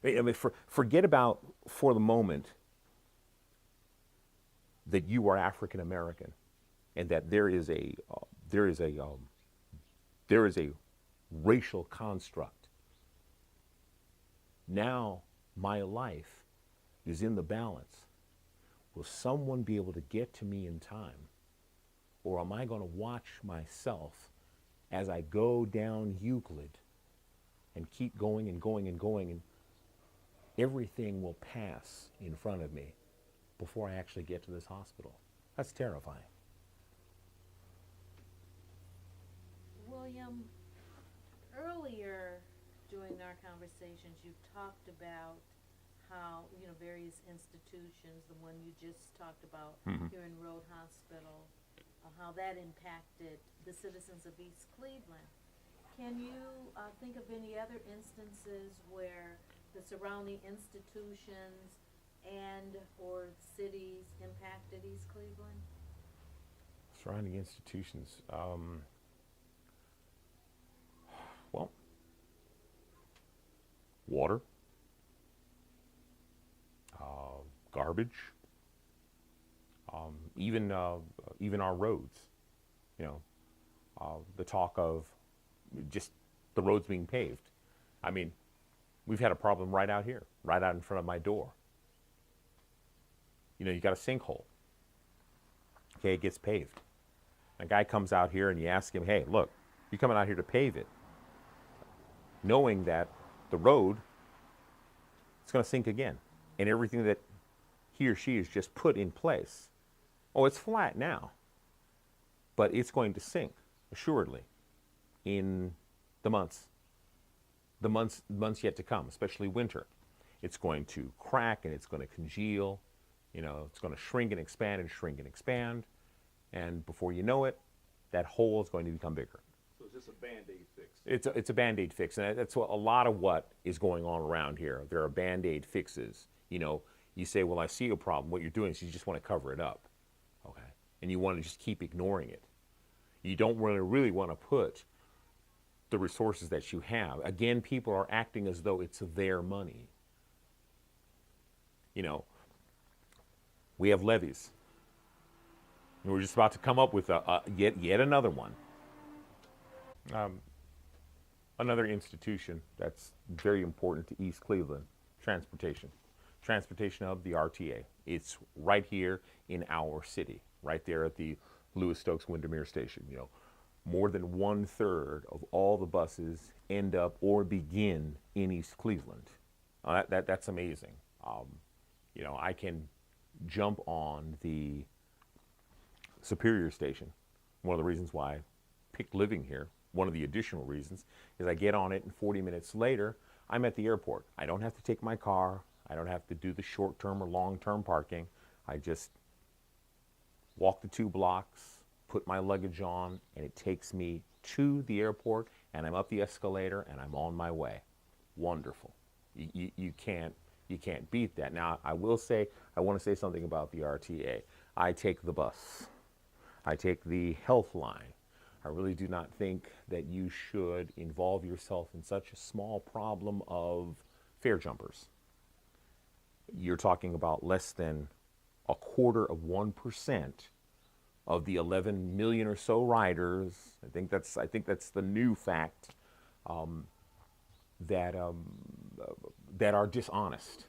I mean, forget about for the moment that you are African American, and that there is a racial construct. Now my life is in the balance. Will someone be able to get to me in time? Or am I going to watch myself as I go down Euclid and keep going and going and going, and everything will pass in front of me before I actually get to this hospital. That's terrifying. William, earlier during our conversations, you talked about how, various institutions, the one you just talked about here in Road Hospital, how that impacted the citizens of East Cleveland. Can you think of any other instances where the surrounding institutions and or cities impacted East Cleveland? Surrounding institutions. Well, water, garbage, even our roads. The talk of just the roads being paved. I mean, we've had a problem right out here, right out in front of my door. You got a sinkhole. Okay, it gets paved. A guy comes out here and you ask him, hey, look, you're coming out here to pave it, knowing that the road is going to sink again. And everything that he or she has just put in place, it's flat now, but it's going to sink, assuredly, in the months yet to come, especially winter. It's going to crack and it's going to congeal. It's going to shrink and expand and shrink and expand. And before you know it, that hole is going to become bigger. So it's just a Band-Aid fix. It's a Band-Aid fix. And that's a lot of what is going on around here. There are Band-Aid fixes. You say, well, I see a problem. What you're doing is you just want to cover it up. Okay? And you want to just keep ignoring it. You don't really want to put the resources that you have. Again, people are acting as though it's their money. We have levies. And we're just about to come up with yet another one. Another institution that's very important to East Cleveland, transportation. Transportation of the RTA. It's right here in our city, right there at the Lewis Stokes Windermere Station. More than 1/3 of all the buses end up or begin in East Cleveland. That's amazing. I can jump on the Superior Station. One of the reasons why I picked living here, one of the additional reasons, is I get on it and 40 minutes later, I'm at the airport. I don't have to take my car. I don't have to do the short-term or long-term parking. I just walk the 2 blocks, put my luggage on, and it takes me to the airport, and I'm up the escalator, and I'm on my way. Wonderful. You can't beat that. Now, I want to say something about the RTA. I take the bus. I take the Health Line. I really do not think that you should involve yourself in such a small problem of fare jumpers. You're talking about less than 0.25% of the 11 million or so riders. I think that's the new fact that are dishonest,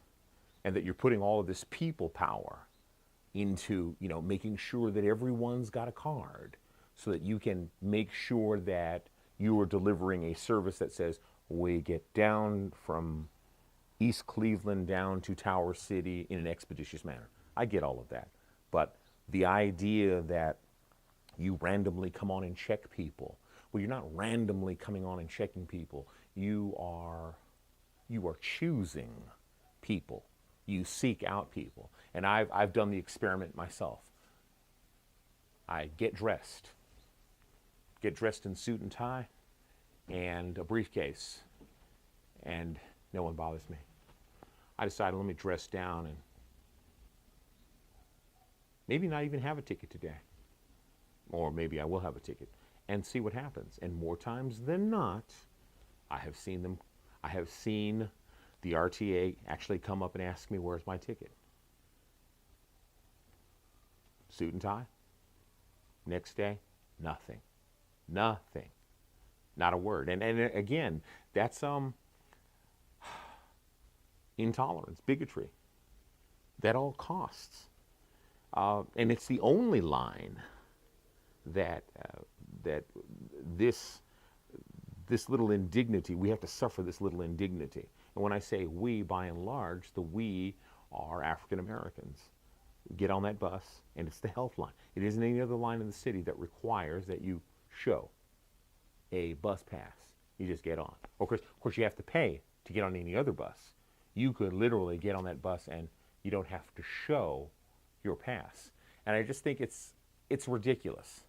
and that you're putting all of this people power into making sure that everyone's got a card, so that you can make sure that you are delivering a service that says we get down from East Cleveland down to Tower City in an expeditious manner. I get all of that. But the idea that you randomly come on and check people, well, you're not randomly coming on and checking people. You are choosing people. You seek out people. And I've done the experiment myself. I get dressed in suit and tie and a briefcase, and no one bothers me. I decided, let me dress down and maybe not even have a ticket today. Or maybe I will have a ticket and see what happens. And more times than not, I have seen the RTA actually come up and ask me, where's my ticket? Suit and tie. Next day, nothing. Nothing. Not a word. And again, that's intolerance, bigotry. That all costs. And it's the only line that this little indignity, we have to suffer this little indignity. And when I say we, by and large, the we are African Americans. Get on that bus, and it's the health line. It isn't any other line in the city that requires that you show a bus pass. You just get on. Of course, you have to pay to get on any other bus. You could literally get on that bus and you don't have to show your pass. And I just think it's ridiculous.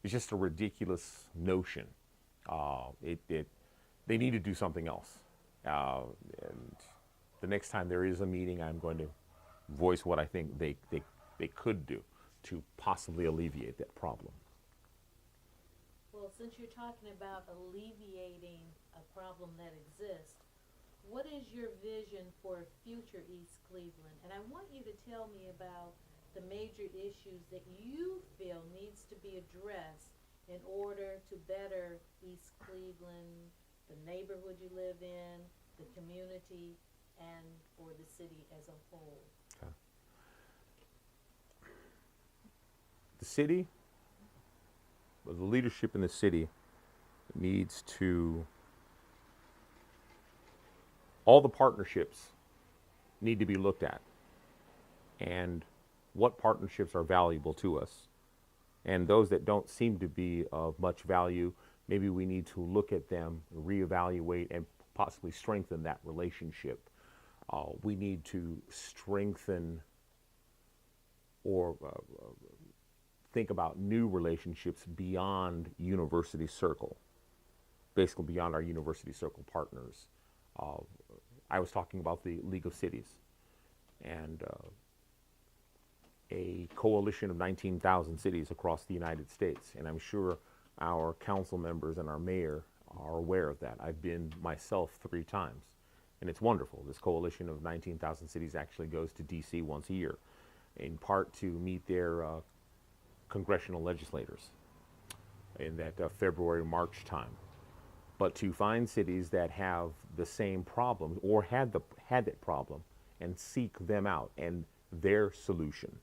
It's just a ridiculous notion. They need to do something else. And the next time there is a meeting, I'm going to voice what I think they could do to possibly alleviate that problem. Well, since you're talking about alleviating a problem that exists, what is your vision for future East Cleveland? And I want you to tell me about the major issues that you feel needs to be addressed in order to better East Cleveland, the neighborhood you live in, the community, and for the city as a whole. Okay. The city, the leadership in the city needs to, all the partnerships need to be looked at, and what partnerships are valuable to us. And those that don't seem to be of much value, maybe we need to look at them, reevaluate, and possibly strengthen that relationship. We need to strengthen or think about new relationships beyond university circle, basically beyond our university circle partners. I was talking about the League of Cities and a coalition of 19,000 cities across the United States, and I'm sure our council members and our mayor are aware of that. I've been myself 3 times, and it's wonderful. This coalition of 19,000 cities actually goes to DC once a year, in part to meet their congressional legislators in that February-March time, but to find cities that have the same problem or had that problem and seek them out and their solution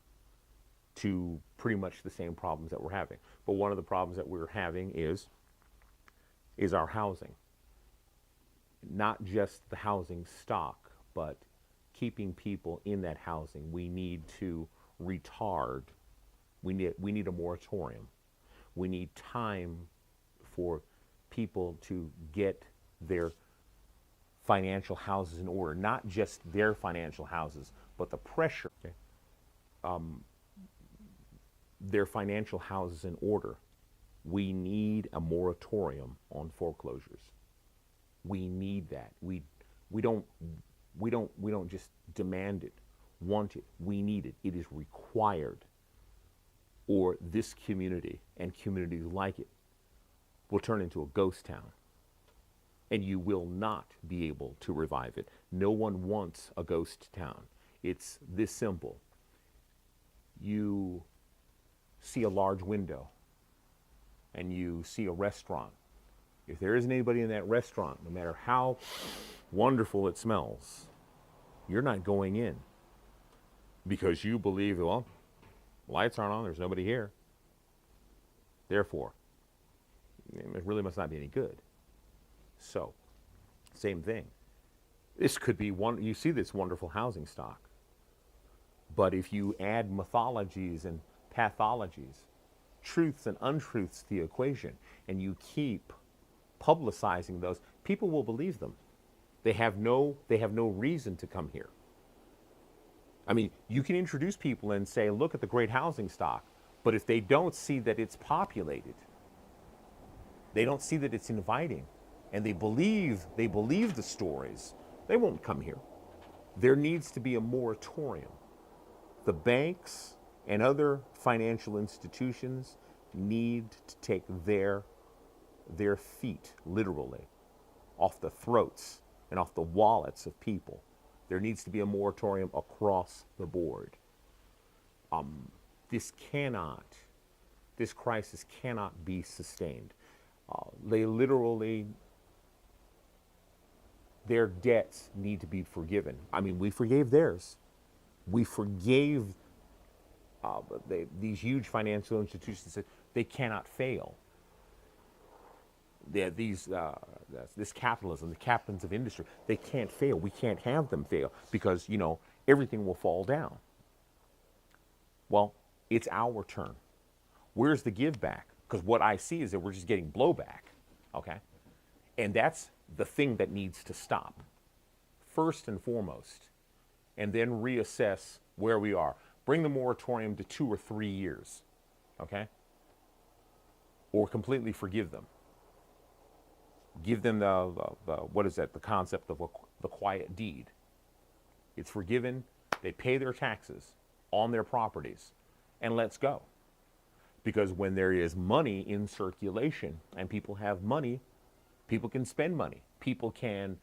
to pretty much the same problems that we're having. But one of the problems that we're having is our housing. Not just the housing stock, but keeping people in that housing. We need to retard. We need a moratorium. We need time for people to get their financial houses in order, not just their financial houses, but the pressure. Okay? Their financial houses in order. We need a moratorium on foreclosures. We need that. We don't just demand it, want it. We need it. It is required. Or this community and communities like it will turn into a ghost town. And you will not be able to revive it. No one wants a ghost town. It's this simple. You see a large window and you see a restaurant. If there isn't anybody in that restaurant, no matter how wonderful it smells, you're not going in because you believe, well, lights aren't on, there's nobody here. Therefore, it really must not be any good. So, same thing. This could be one, you see this wonderful housing stock. But if you add mythologies and pathologies, truths and untruths to the equation, and you keep publicizing those, people will believe them. They have no reason to come here. I mean, you can introduce people and say, look at the great housing stock, but if they don't see that it's populated, they don't see that it's inviting, and they believe the stories, they won't come here. There needs to be a moratorium. The banks and other financial institutions need to take their feet, literally, off the throats and off the wallets of people. There needs to be a moratorium across the board. This crisis cannot be sustained. Their debts need to be forgiven. I mean, we forgave theirs. We forgave these huge financial institutions that they cannot fail. this capitalism, the captains of industry, they can't fail. We can't have them fail because, everything will fall down. Well, it's our turn. Where's the give back? Because what I see is that we're just getting blowback, okay? And that's the thing that needs to stop, first and foremost, and then reassess where we are. Bring the moratorium to 2 or 3 years, okay? Or completely forgive them. Give them the concept of the quiet deed. It's forgiven, they pay their taxes on their properties, and let's go. Because when there is money in circulation and people have money, people can spend money. People can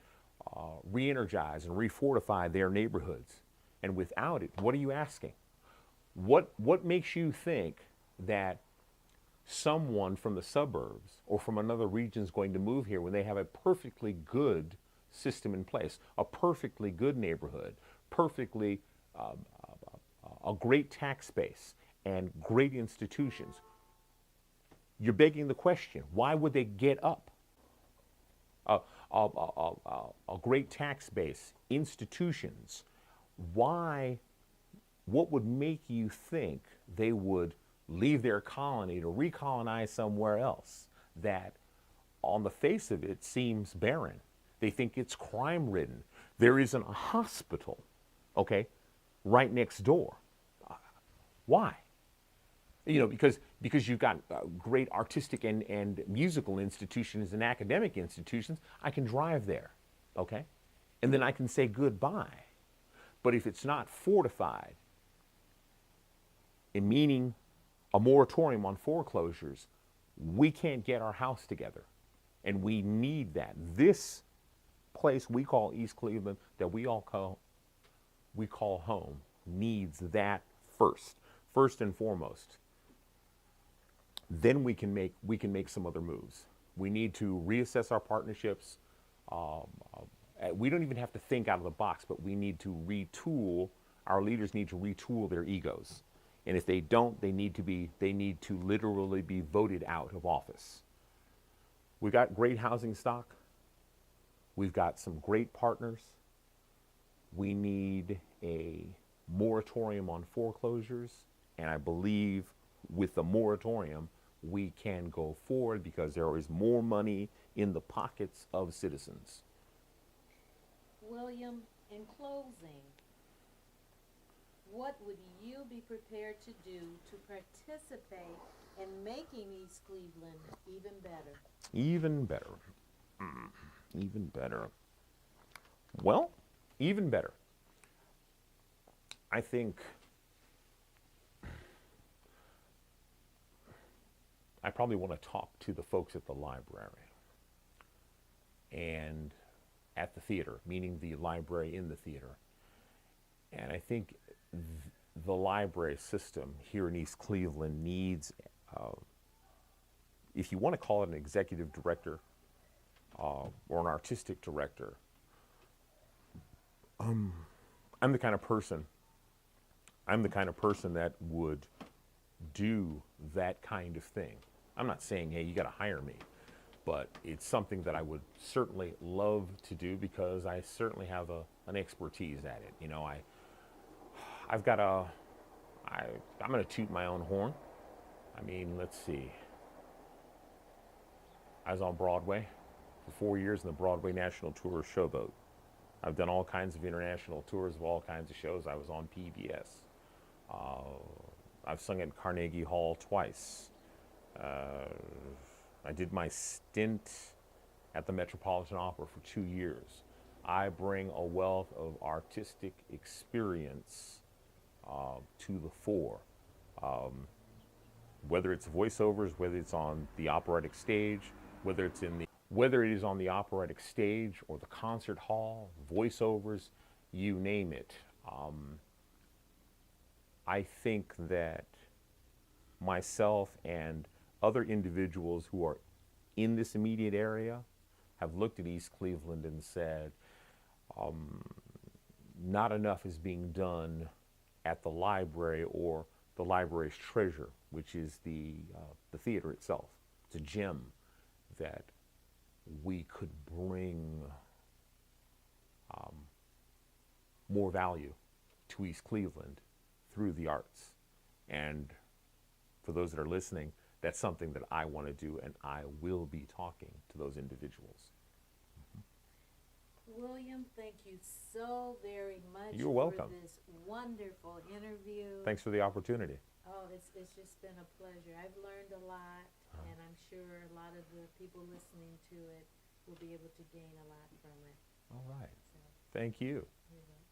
re-energize and refortify their neighborhoods. And without it, what are you asking? What makes you think that someone from the suburbs or from another region is going to move here when they have a perfectly good system in place, a perfectly good neighborhood, perfectly a great tax base and great institutions? You're begging the question, why would they get up? A great tax base, institutions, what would make you think they would leave their colony to recolonize somewhere else that on the face of it seems barren? They think it's crime ridden. There isn't a hospital, okay, right next door. Why? Because you've got great artistic and musical institutions and academic institutions. I can drive there, okay? And then I can say goodbye. But if it's not fortified, in meaning a moratorium on foreclosures, we can't get our house together. And we need that. This place we call East Cleveland, that we call home, needs that first and foremost. Then we can make some other moves. We need to reassess our partnerships. We don't even have to think out of the box, but we need to retool. Our leaders need to retool their egos. And if they don't, they need to literally be voted out of office. We got great housing stock. We've got some great partners. We need a moratorium on foreclosures. And I believe with the moratorium, we can go forward because there is more money in the pockets of citizens. William, in closing, what would you be prepared to do to participate in making East Cleveland even better? Even better. Even better. Well, even better. I think I probably want to talk to the folks at the library and at the theater, meaning the library in the theater. And I think the library system here in East Cleveland needs, if you want to call it an executive director or an artistic director, I'm the kind of person that would do that kind of thing. I'm not saying, hey, you got to hire me, but it's something that I would certainly love to do because I certainly have an expertise at it. I'm going to toot my own horn. I mean, let's see. I was on Broadway for 4 years in the Broadway National Tour of Showboat. I've done all kinds of international tours of all kinds of shows. I was on PBS. I've sung at Carnegie Hall twice. I did my stint at the Metropolitan Opera for 2 years. I bring a wealth of artistic experience to the fore. Whether it's voiceovers, whether it's on the operatic stage, whether it is on the operatic stage or the concert hall, voiceovers, you name it. I think that myself and other individuals who are in this immediate area have looked at East Cleveland and said, not enough is being done at the library or the library's treasure, which is the theater itself. It's a gem that we could bring more value to East Cleveland through the arts. And for those that are listening, that's something that I want to do, and I will be talking to those individuals. William, thank you so very much. You're welcome. For this wonderful interview. Thanks for the opportunity. Oh, it's just been a pleasure. I've learned a lot, and I'm sure a lot of the people listening to it will be able to gain a lot from it. All right. So, Thank you. you're welcome.